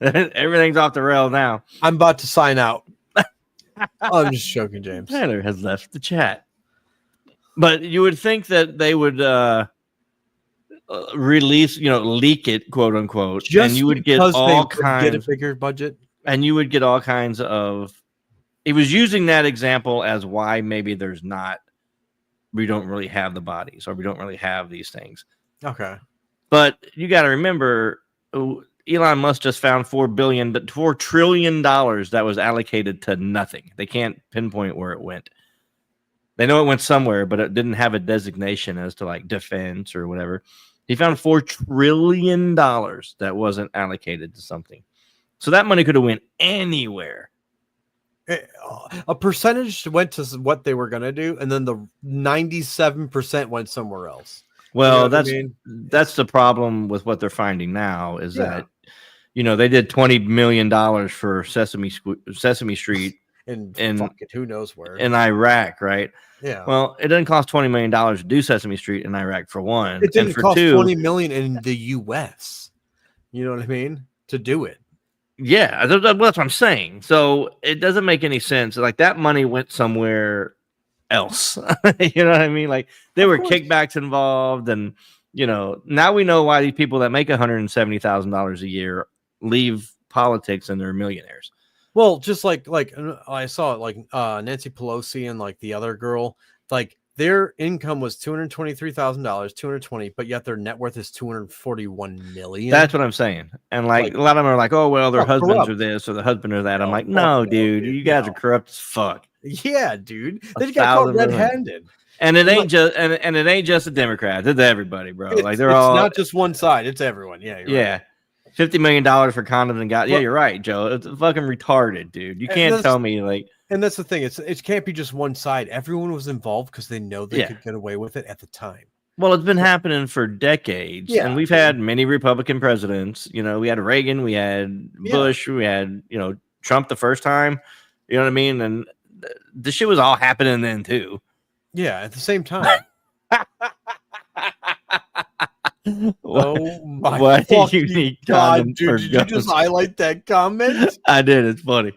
Everything's off the rail now. I'm about to sign out. I'm just joking, James. Tyler has left the chat. But you would think that they would release, leak it, quote unquote, just and you would get all kinds. Get a bigger budget, and you would get all kinds of. He was using that example as why maybe we don't really have the bodies, or we don't really have these things. Okay, but you got to remember, Elon Musk just found $4 trillion that was allocated to nothing. They can't pinpoint where it went. They know it went somewhere, but it didn't have a designation as to like defense or whatever. He found $4 trillion that wasn't allocated to something. So that money could have went anywhere. A percentage went to what they were going to do, and then the 97% went somewhere else. Well, that's the problem with what they're finding now is that, they did $20 million for Sesame Street in fucking who knows where in Iraq, right? Yeah. Well, it didn't cost $20 million to do Sesame Street in Iraq, for one. It didn't cost $20 million in the U.S. You know what I mean? To do it. Yeah, that's what I'm saying. So it doesn't make any sense. Like that money went somewhere else. You know what I mean? Like there were kickbacks involved, and now we know why these people that make $170,000 a year leave politics and they're millionaires. Well, just like I saw it, like Nancy Pelosi and like the other girl, like their income was $223,000, 220, but yet their net worth is $241 million. That's what I'm saying. And like a lot of them are like, oh well, their husbands are this or the husband or that. I'm like, no, dude, you guys are corrupt as fuck. Yeah, dude, they got caught red-handed. And it ain't just and it ain't just the Democrats. It's everybody, bro. Like they're it's all not just one side. It's everyone. Yeah. You're right. $50 million for condoms and got. Yeah, you're right, Joe. It's fucking retarded, dude. You can't tell me like. And that's the thing. It can't be just one side. Everyone was involved because they know they could get away with it at the time. Well, it's been happening for decades, and we've had many Republican presidents. You know, we had Reagan, we had Bush, we had Trump the first time. You know what I mean? And the shit was all happening then too. Yeah, at the same time. Oh my what fucking God, dude! Did you just highlight that comment? I did. It's funny.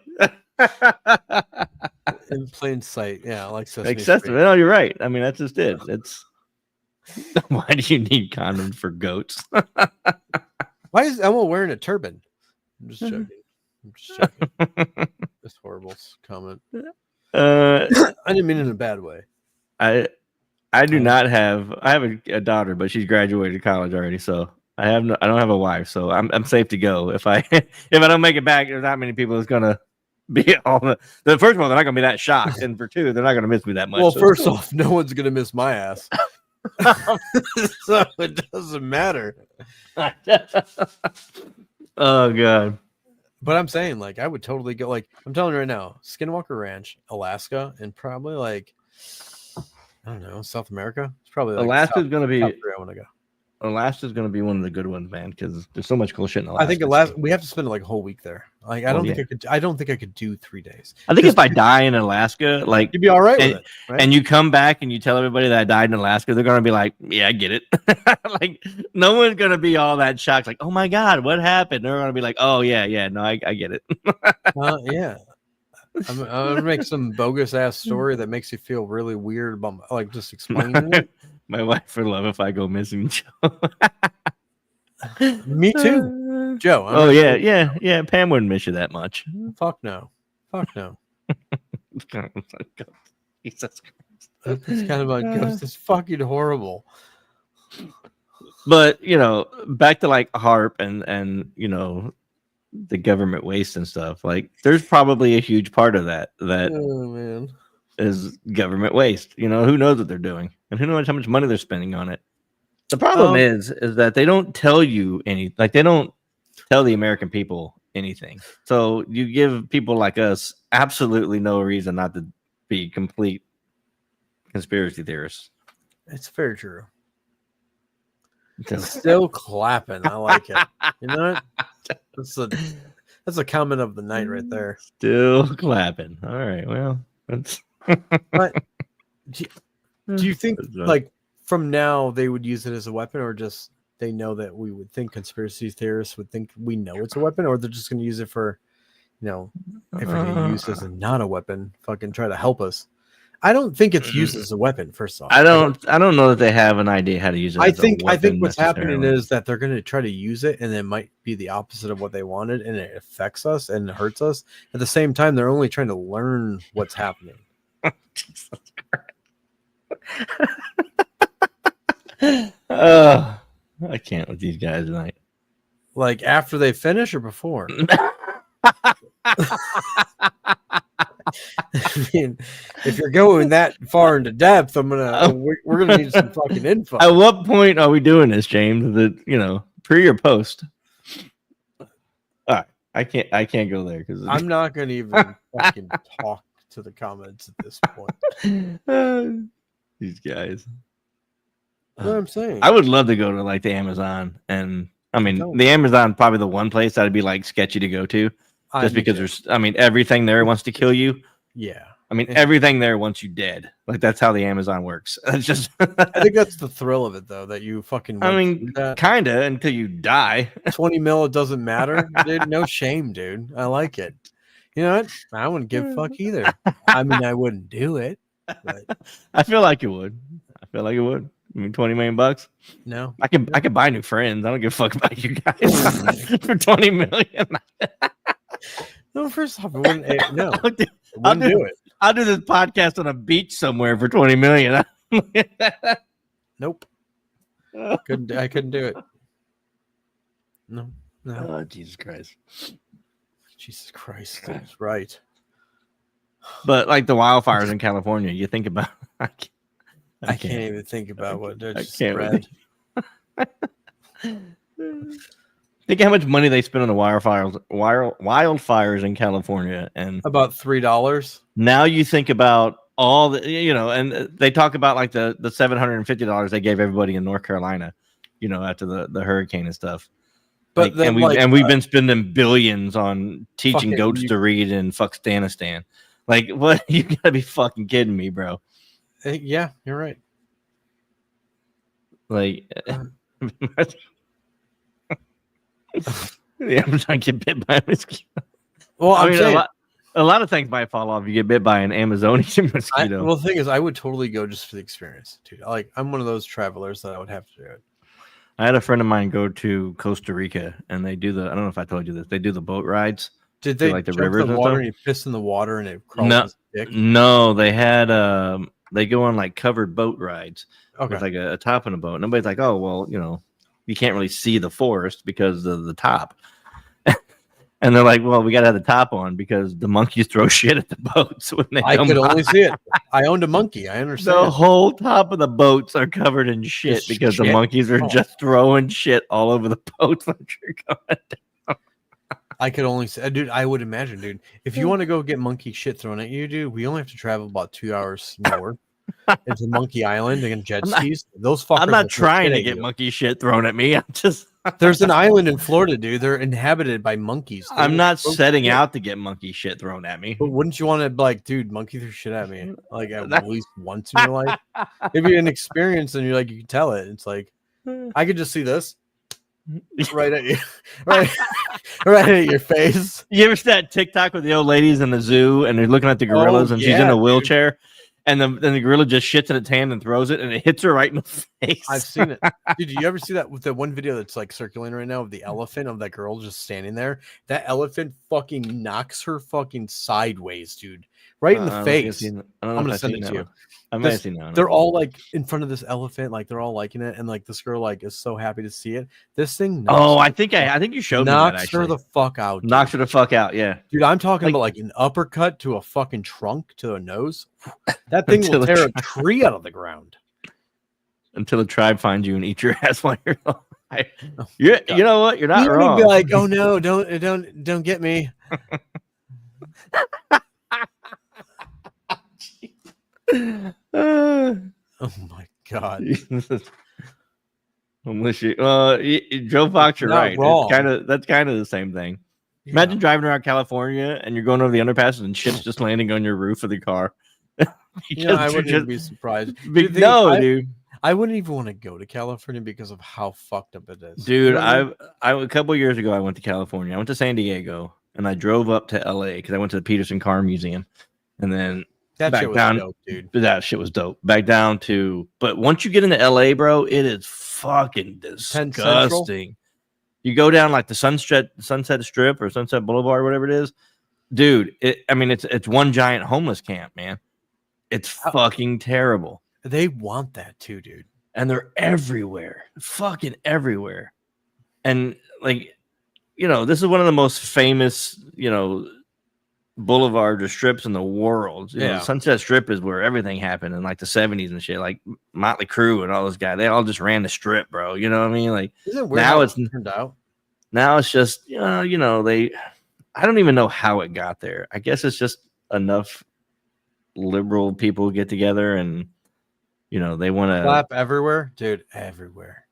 In plain sight, yeah, like Sesame. No, you're right. I mean, that's just it. It's why do you need condoms for goats? Why is Emma wearing a turban? I'm just joking. This horrible comment. I didn't mean it in a bad way. I do not have. I have a daughter, but she's graduated college already, so I don't have a wife, so I'm safe to go. If I don't make it back, there's not many people that's gonna be all the first of all, they're not gonna be that shocked, and for two, they're not gonna miss me that much. Well, first off, no one's gonna miss my ass, so it doesn't matter. Oh God. But I'm saying, like, I would totally go. Like, I'm telling you right now, Skinwalker Ranch, Alaska, and probably like, I don't know, South America. It's probably like Alaska's going to be. I want to go. Alaska's going to be one of the good ones, man, because there's so much cool shit in Alaska. I think Alaska. We have to spend like a whole week there. Like, I don't think I could do 3 days. I think if I die in Alaska, like you'd be all right with it, right? And you come back and you tell everybody that I died in Alaska, they're going to be like, "Yeah, I get it." Like, no one's going to be all that shocked. Like, "Oh my God, what happened?" They're going to be like, "Oh yeah, no, I get it." Yeah. I'm gonna make some bogus ass story that makes you feel really weird about like just explaining it. My wife would love if I go missing, Joe. Me too, Joe. Yeah. Pam wouldn't miss you that much. Fuck no. Jesus Christ. It's kind of like ghost. It's fucking horrible. But back to like HAARP and the government waste and stuff. Like, there's probably a huge part of that is government waste. Who knows what they're doing, and who knows how much money they're spending on it. The problem is that they don't tell you any. Like, they don't tell the American people anything. So you give people like us absolutely no reason not to be complete conspiracy theorists. It's very true. Still clapping. I like it. You know what? That's a comment of the night right there. Still clapping. All right. Well, that's. But do you think like from now they would use it as a weapon, or just they know that we would think conspiracy theorists would think we know it's a weapon, or they're just going to use it for, everyday use as not a weapon? Fucking try to help us. I don't think it's used as a weapon. First off, I don't know that they have an idea how to use it. I think what's happening is that they're going to try to use it, and it might be the opposite of what they wanted, and it affects us and hurts us. At the same time, they're only trying to learn what's happening. I can't with these guys tonight. Like after they finish or before? I mean, if you're going that far into depth, we're gonna need some fucking info. At what point are we doing this, James? Pre or post? All right, I can't go there because I'm not gonna even fucking talk to the comments at this point. These guys. You know what I'm saying? I would love to go to like the Amazon, and I mean the Amazon probably the one place that'd be like sketchy to go to. Just because there's, everything there wants to kill you. Yeah. Everything there wants you dead. Like, that's how the Amazon works. It's just. I think that's the thrill of it, though, that you fucking. Kind of until you die. 20 mil, it doesn't matter. Dude, no shame, dude. I like it. You know what? I wouldn't give a fuck either. I wouldn't do it. But... I feel like it would. 20 million bucks. No. I could buy new friends. I don't give a fuck about you guys for 20 million. No, first off, I wouldn't. No, I'll do it. I'll do this podcast on a beach somewhere for 20 million. Nope. I couldn't do it. No. Oh, Jesus Christ. That's right. But like the wildfires in California, you think about I can't even think about what I just can't read. Think how much money they spend on the wildfires in California, and About $3. now you think about all the, and they talk about like the $750 they gave everybody in North Carolina, after the hurricane and stuff. But then, we've been spending billions on teaching goats you, to read in Fuckstanistan. Like, what? You gotta be fucking kidding me, bro. Yeah, you're right. Like, yeah, I'm trying to get bit by a mosquito. Well, I'm saying a lot of things might fall off. You get bit by an Amazonian mosquito. Well, the thing is, I would totally go just for the experience, dude. Like, I'm one of those travelers that I would have to do it. I had a friend of mine go to Costa Rica, and they do I don't know if I told you this. They do the boat rides. Did they like the jump rivers the water and you piss in the water and it crawls his dick? No, they had they go on like covered boat rides with like a top on a boat. Nobody's like, oh well, you can't really see the forest because of the top. And they're like, well, we got to have the top on because the monkeys throw shit at the boats when they come could by. only see it. I owned a monkey. I understand. The whole top of the boats are covered in shit because the monkeys are just throwing shit all over the boats when you're going down. I could only say, dude, I would imagine, dude, if you want to go get monkey shit thrown at you, dude, we only have to travel about 2 hours north. It's a Monkey Island and jet skis. Those fuckers. I'm not trying to get monkey shit thrown at me. I'm just. There's an island in Florida, dude. They're inhabited by monkeys. I'm not setting out to get monkey shit thrown at me. But wouldn't you want to, like, dude, monkey threw shit at me, like, at least once in your life? It'd be an experience, and you're like, you can tell it. It's like, I could just see this right at you, right at your face. You ever see that TikTok with the old ladies in the zoo, and they're looking at the gorillas, and she's in a wheelchair? Dude. And the gorilla just shits in its hand and throws it, and it hits her right in the face. I've seen it. Dude, you ever see that with the one video that's like circulating right now of the elephant of that girl just standing there? That elephant fucking knocks her fucking sideways, dude. Right in the face. I'm going to send it to you. I might have seen that. They're all like in front of this elephant, like they're all liking it, and like this girl like is so happy to see it. This thing. I think you showed me that. Knocks her the fuck out. Dude. Knocks her the fuck out. Yeah, dude. I'm talking about like an uppercut to a fucking trunk to a nose. That thing will tear a tree out of the ground. Until the tribe finds you and eat your ass while you're alive. You know what? You're not wrong. Be like, oh no, don't get me. Oh my god! Unless Joe Fox, you're right. That's kind of the same thing. Yeah. Imagine driving around California and you're going over the underpasses and shit's just landing on your roof of the car. I wouldn't be surprised. Dude. I wouldn't even want to go to California because of how fucked up it is. Dude, a couple of years ago I went to California. I went to San Diego and I drove up to LA because I went to the Peterson Car Museum, and then. That shit was dope, dude. That shit was dope. Back down to, but once you get into LA, bro, it is fucking disgusting. You go down like the Sunset Strip or Sunset Boulevard, whatever it is, dude. It's one giant homeless camp, man. It's fucking terrible. They want that too, dude. And they're everywhere, fucking everywhere. And like, this is one of the most famous, boulevard or strips in the world. Sunset Strip is where everything happened in like the 70s and shit. Like Motley Crue and all those guys, they all just ran the strip, bro. You know what I mean? Like now it's turned out. Now it's just I don't even know how it got there. I guess it's just enough liberal people get together and they want to clap everywhere, dude. Everywhere.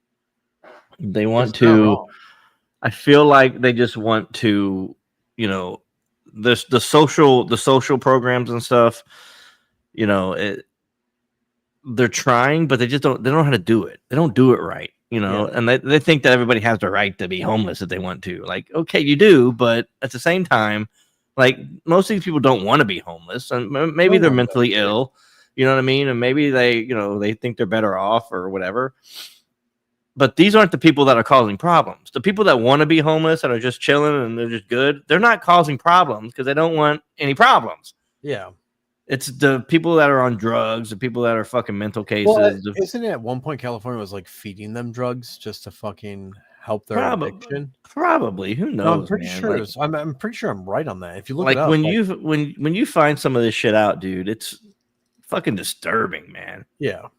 They want to. I feel like they just want to, the social programs and stuff, they're trying, but they don't know how to do it. They don't do it right, and they think that everybody has the right to be homeless if they want to. Like, okay, you do, but at the same time, like most of these people don't want to be homeless, and maybe they're mentally ill, you know what I mean? And maybe they, they think they're better off or whatever. But these aren't the people that are causing problems. The people that want to be homeless and are just chilling and they're just good, they're not causing problems because they don't want any problems. Yeah. It's the people that are on drugs, the people that are fucking mental cases. Well, isn't it at one point California was like feeding them drugs just to fucking help their addiction? Probably. Who knows? No, I'm pretty sure. I'm pretty sure I'm right on that. If you look like it up, when you find some of this shit out, dude, it's fucking disturbing, man. Yeah.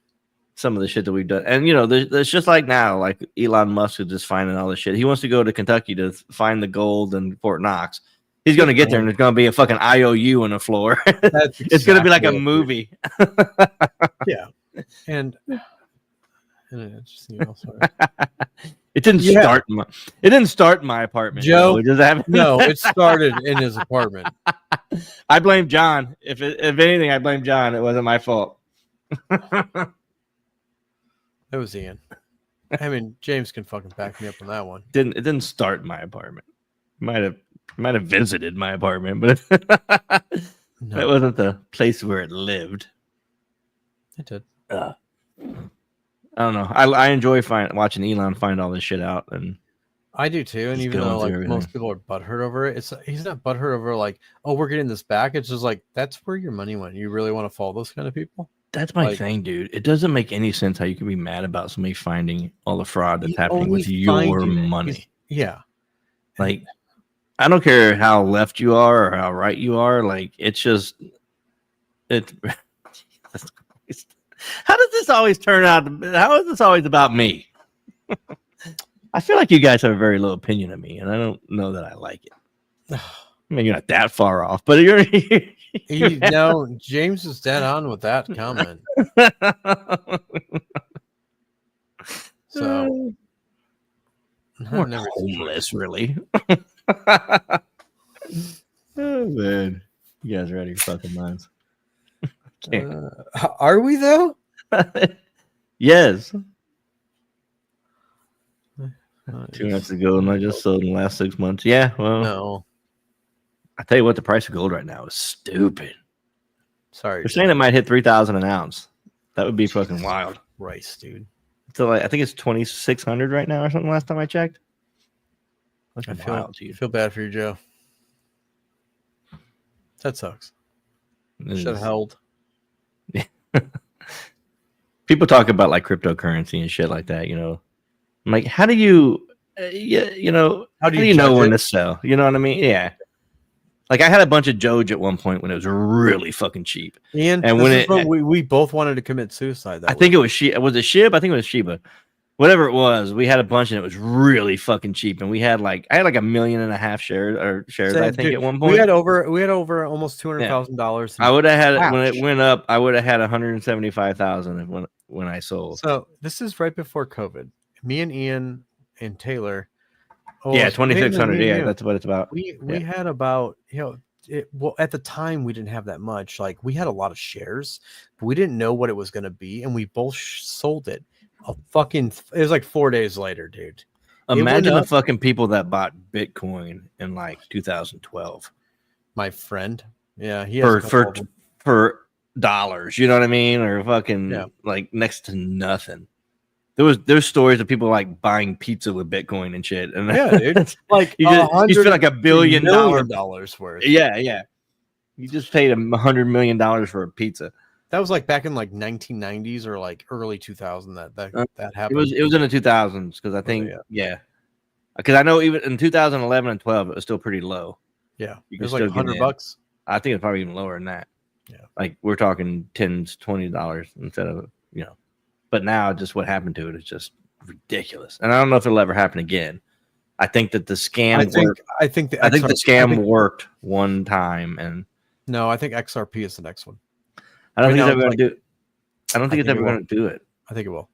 some of the shit that we've done. And, you know, there's just like now, like Elon Musk is just finding all this shit. He wants to go to Kentucky to find the gold in Fort Knox. He's going to get there and there's going to be a fucking IOU on the floor. It's going to be like a movie. Yeah. And interesting else. It didn't start in my apartment. Joe, you know? No, it started in his apartment. I blame John. If anything, I blame John. It wasn't my fault. It was Ian. I mean, James can fucking back me up on that one. It didn't start in my apartment. Might have visited my apartment, but that wasn't the place where it lived. It did. I don't know. I enjoy watching Elon find all this shit out, and I do too. And even though like most people are butthurt over it, he's not butthurt over like, oh, we're getting this back. It's just like that's where your money went. You really want to follow those kind of people? That's my thing, dude. It doesn't make any sense how you can be mad about somebody finding all the fraud that's happening with your money. Yeah. Like, I don't care how left you are or how right you are. Like, it's just how does this always turn out? How is this always about me? I feel like you guys have a very low opinion of me, and I don't know that I like it. I mean, you're not that far off, but you're. No, James is dead on with that comment. So, we're homeless, really. Oh man, you guys are out of your fucking minds. Are we though? Yes. 2 months ago, and I just sold in the last 6 months. Yeah, well, no. I tell you what, the price of gold right now is stupid. Sorry, they're saying it might hit 3,000 an ounce. That would be fucking wild. Rice, dude. So I think it's 2,600 right now or something. Last time I checked. I feel bad for you, Joe. That sucks. Should have held. Yeah. People talk about like cryptocurrency and shit like that, you know. I'm like, how do you, how do you know when to sell? You know what I mean? Yeah. Like I had a bunch of Doge at one point when it was really fucking cheap. Ian, and when we both wanted to commit suicide. I think it was Was it SHIB? I think it was Shiba. Whatever it was, we had a bunch and it was really fucking cheap. And I had like 1.5 million shares. I think at one point we had over almost $200,000. I would have had when it went up. I would have had 175,000 when I sold. So this is right before COVID. Me and Ian and Taylor. 2,600. Yeah, that's what it's about. We had about well, at the time we didn't have that much. Like we had a lot of shares, but we didn't know what it was going to be, and we both sold it. It was like 4 days later, dude. Imagine the fucking people that bought Bitcoin in like 2012. My friend, yeah, he has for dollars. You know what I mean? Or fucking like next to nothing. There's stories of people like buying pizza with Bitcoin and shit. And yeah, dude, like you spent like $1 billion worth. Yeah. You just paid $100 million for a pizza. That was like back in like 1990s or like early 2000 that happened. It was in the 2000s because I think because I know even in 2011 and 12 it was still pretty low. Yeah, it was like $100. I think it's probably even lower than that. Yeah, like we're talking $10s, $20 instead of But now just what happened to it is just ridiculous, and I don't know if it'll ever happen again. I think that the scam. I think the scam worked one time, and no, I think XRP is the next one. I don't think it's ever going to do. I don't think it's ever going to do it. I think it will.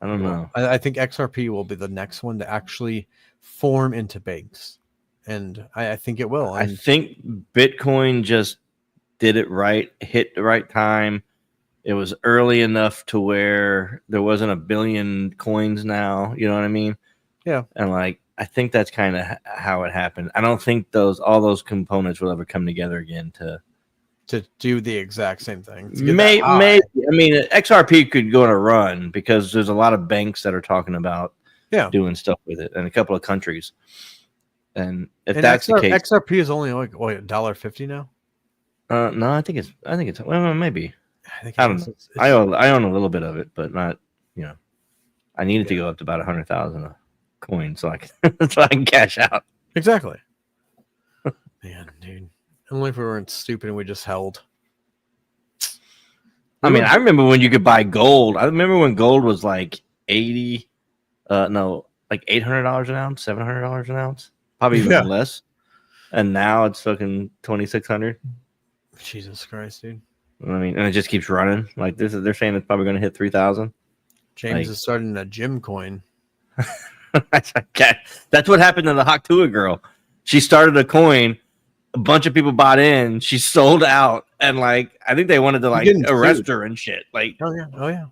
I don't know. I think XRP will be the next one to actually form into banks, and I think it will. I think Bitcoin just did it right, hit the right time. It was early enough to where there wasn't 1 billion coins now. You know what I mean? Yeah. And like, I think that's kind of how it happened. I don't think all those components will ever come together again to do the exact same thing. Maybe. I mean, XRP could go on a run because there's a lot of banks that are talking about doing stuff with it, and a couple of countries. And if that's the case, XRP is only like $1.50 now. No, I think it's well, maybe. I don't know. I own a little bit of it, but not. I need it to go up to about 100,000 a coin so I can cash out. Exactly. Man, dude. Only if we weren't stupid and we just held. I mean, I remember when you could buy gold. I remember when gold was like 80, no, like $800 an ounce, $700 an ounce, probably even less. And now it's fucking 2,600. Jesus Christ, dude. I mean, and it just keeps running. Like they're saying it's probably going to hit 3,000. James is starting a gym coin. That's what happened to the Haktua girl. She started a coin. A bunch of people bought in. She sold out, and like I think they wanted to like arrest her and shit. Like, oh yeah.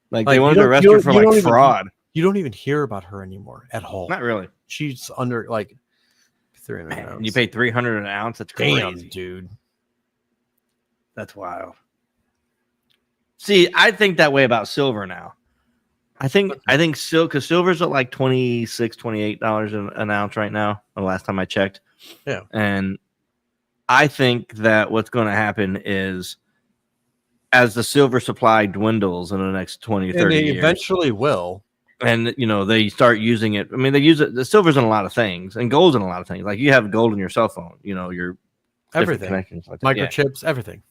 Like they wanted to arrest her for like fraud. You don't even hear about her anymore at all. Not really. She's under like 300 an ounce. You pay $300 an ounce. That's crazy, damn, dude. That's wild. See, I think that way about silver now. I think because silver's at like $26, $28 an ounce right now. The last time I checked. Yeah. And I think that what's going to happen is as the silver supply dwindles in the next 20, 30 years. Eventually will. And, you know, they start using it. I mean, they use it. The silver's in a lot of things and gold's in a lot of things. Like you have gold in your cell phone, you know, your everything. Connections like microchips, everything.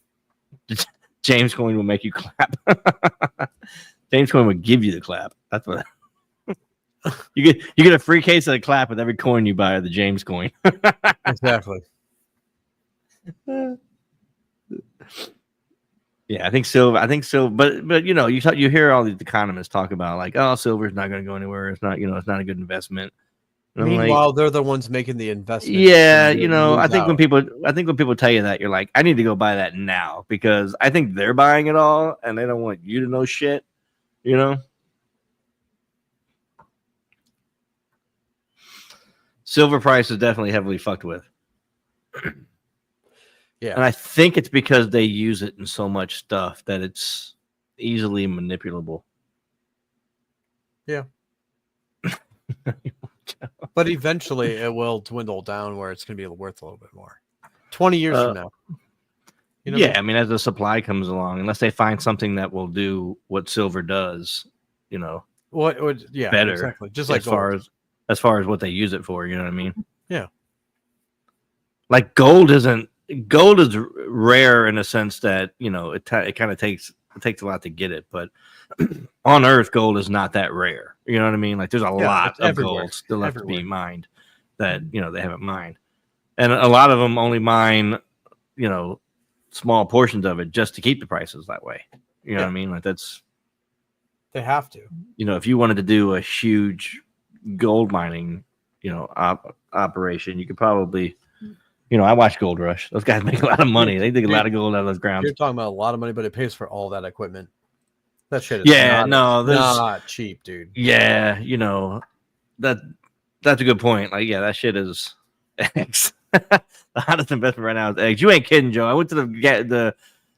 James coin will make you clap. James coin would give you the clap. That's what you get a free case of the clap with every coin you buy of the James coin. Exactly. Yeah, I think silver. But you know, you hear all these economists talk about like, oh, silver's not going to go anywhere. It's not, you know, it's not a good investment. And meanwhile, like, they're the ones making the investment. Yeah, you know, I think when people tell you that, you're like, I need to go buy that now because I think they're buying it all and they don't want you to know shit. You know. Silver price is definitely heavily fucked with. Yeah. And I think it's because they use it in so much stuff that it's easily manipulable. Yeah. But eventually it will dwindle down where it's going to be worth a little bit more. 20 years from now. You know, yeah, I mean, as the supply comes along, unless they find something that will do what silver does, you know, better. Exactly. Just like as far as what they use it for, you know what I mean? Yeah. Like gold is rare in a sense that, you know, it kind of takes a lot to get it, but on Earth, gold is not that rare. You know what I mean? Like there's a lot of gold still left to be mined that, you know, they haven't mined. And a lot of them only mine, you know, small portions of it just to keep the prices that way. You know what I mean? Like they have to. You know, if you wanted to do a huge gold mining, you know, operation, you could probably, you know, I watch Gold Rush. Those guys make a lot of money. They dig a lot of gold out of those grounds. You're talking about a lot of money, but it pays for all that equipment. That shit is not cheap, dude. Yeah, you know, that's a good point. Like, yeah, that shit is eggs. The hottest investment right now is eggs. You ain't kidding, Joe. I went to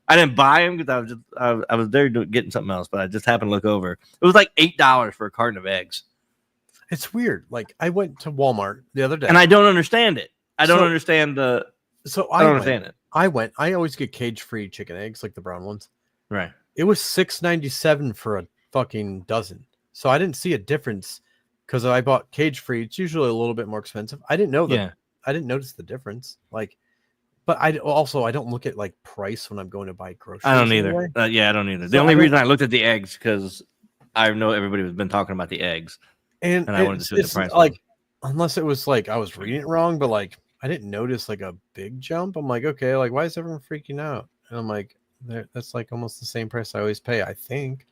I didn't buy them because I was there getting something else, but I just happened to look over. It was like $8 for a carton of eggs. It's weird. Like I went to Walmart the other day, and I don't understand it. I don't understand it. I always get cage-free chicken eggs, like the brown ones. Right. It was $6.97 for a fucking dozen. So I didn't see a difference because I bought cage-free. It's usually a little bit more expensive. I didn't know that. Yeah. I didn't notice the difference. Like, but I don't look at like price when I'm going to buy groceries. I don't either. I don't either. The only reason I looked at the eggs because I know everybody has been talking about the eggs, and I wanted to see what the price. Like, unless it was like I was reading it wrong, but like I didn't notice like a big jump. I'm like, okay, like why is everyone freaking out? And I'm like, that's like almost the same price I always pay. I think.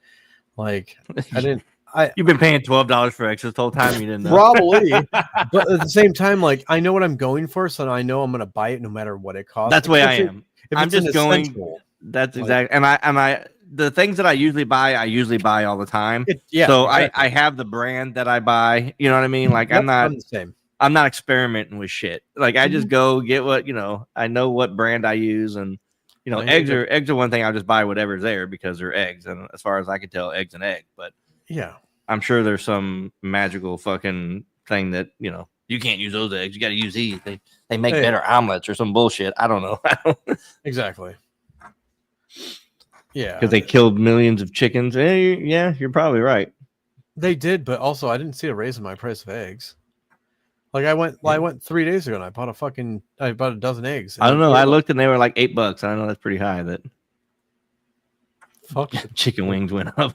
Like I didn't. You've been paying $12 for eggs this whole time. You didn't know. Probably, but at the same time, like I know what I'm going for, so I know I'm going to buy it no matter what it costs. That's the way I am. I'm just going. That's exactly. And the things that I usually buy all the time. So exactly. I have the brand that I buy. You know what I mean? Like I'm the same. I'm not experimenting with shit. Like I just go get what, you know, I know what brand I use, and you know, eggs are one thing. I'll just buy whatever's there because they're eggs, and as far as I can tell, eggs and egg. But yeah, I'm sure there's some magical fucking thing that, you know, you can't use those eggs. You got to use these. They make better omelets or some bullshit. I don't know. Exactly. Yeah, because they killed millions of chickens. Yeah, you're probably right. They did, but also I didn't see a raise in my price of eggs. Like I went 3 days ago and I bought a dozen eggs. I don't know. I looked and they were like $8. I know that's pretty high. Fuck it. Chicken wings went up.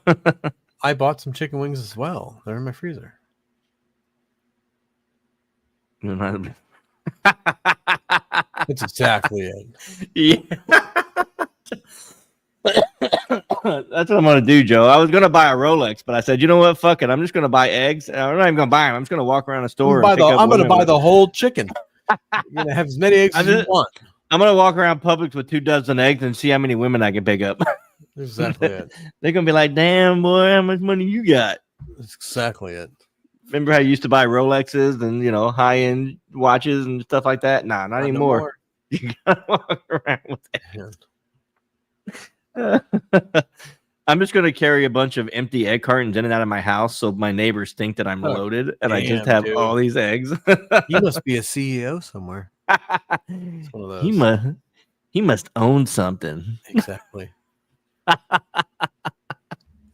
I bought some chicken wings as well. They're in my freezer. That's exactly it. Yeah. That's what I'm gonna do, Joe. I was gonna buy a Rolex, but I said, you know what? Fuck it. I'm just gonna buy eggs. I'm not even gonna buy them. I'm just gonna walk around the store. I'm gonna buy the whole chicken. You're gonna have as many eggs as you want. I'm gonna walk around Publix with 24 eggs and see how many women I can pick up. Exactly it. They're gonna be like, "Damn boy, how much money you got?" That's exactly it. Remember how you used to buy Rolexes and high end watches and stuff like that? Nah, not anymore. You gotta walk around with that. I'm just gonna carry a bunch of empty egg cartons in and out of my house so my neighbors think that I'm loaded and I just have all these eggs. You must be a CEO somewhere. It's one of those. He must own something. Exactly.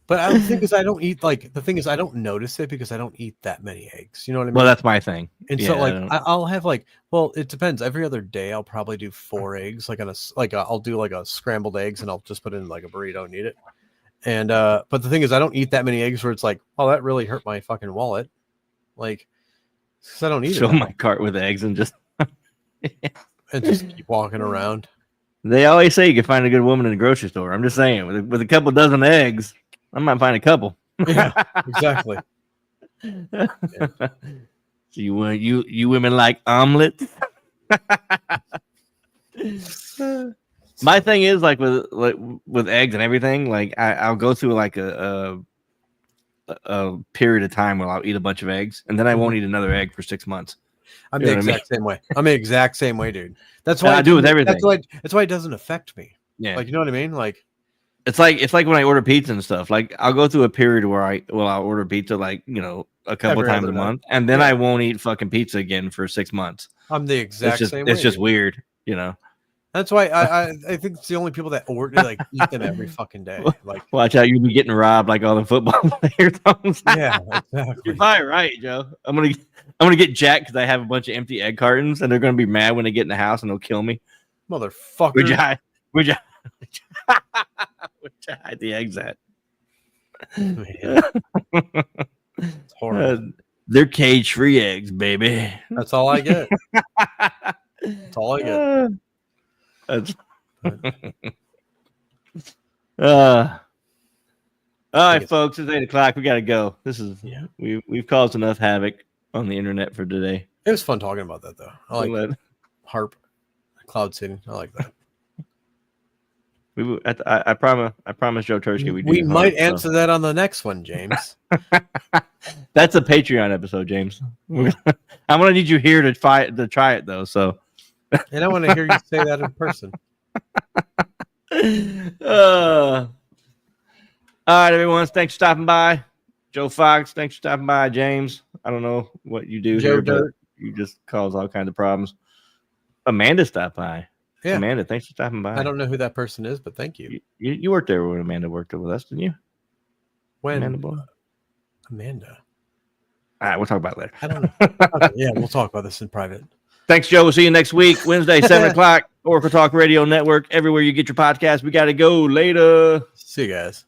But the thing is, I don't eat the thing is I don't notice it because I don't eat that many eggs. You know what I mean? Well, that's my thing. And so I'll have it depends. Every other day I'll probably do 4 eggs. I'll do a scrambled eggs and I'll just put it in like a burrito and eat it. And but the thing is I don't eat that many eggs where it's like, oh, that really hurt my fucking wallet. Like, because I don't eat Fill my cart with eggs and just and just keep walking around. They always say you can find a good woman in the grocery store. I'm just saying, with a couple dozen eggs, I might find a couple. Yeah, exactly. Yeah. So you women like omelets? My thing is with eggs and everything. Like I'll go through like a period of time where I'll eat a bunch of eggs, and then I won't eat another egg for 6 months. I'm the exact same way. I'm the exact same way, dude. That's why I do with everything. That's why it doesn't affect me. Yeah, like, you know what I mean. Like, it's like when I order pizza and stuff. Like I'll go through a period where I'll order pizza a couple times a month, and then I won't eat fucking pizza again for 6 months. I'm the exact same way. It's just weird, That's why I think it's the only people that eat them every fucking day. Like, watch out, you'll be getting robbed like all the football players. Yeah, exactly. You're probably right, Joe. I'm gonna get jacked because I have a bunch of empty egg cartons, and they're gonna be mad when they get in the house and they'll kill me. Motherfucker. Where'd you hide the eggs at? It's horrible. They're cage-free eggs, baby. That's all I get. That's all I get. All right, folks, it's 8:00. We gotta go. We've caused enough havoc on the internet for today. It was fun talking about that, though. I like HAARP, Cloud City. I like that. I promise Joe Tursky we might answer that on the next one, James. That's a Patreon episode, James. I'm gonna need you here to try it though. So, and I want to hear you say that in person. All right, everyone. Thanks for stopping by. Joe Fox, thanks for stopping by. James, I don't know what you do here, but you just cause all kinds of problems. Amanda stopped by. Yeah. Amanda, thanks for stopping by. I don't know who that person is, but thank you. You worked there when Amanda worked with us, didn't you? When? Amanda. All right, we'll talk about it later. I don't know. Okay, yeah, we'll talk about this in private. Thanks, Joe. We'll see you next week, Wednesday, 7:00, Oracle Talk Radio Network, everywhere you get your podcast. We got to go. Later. See you guys.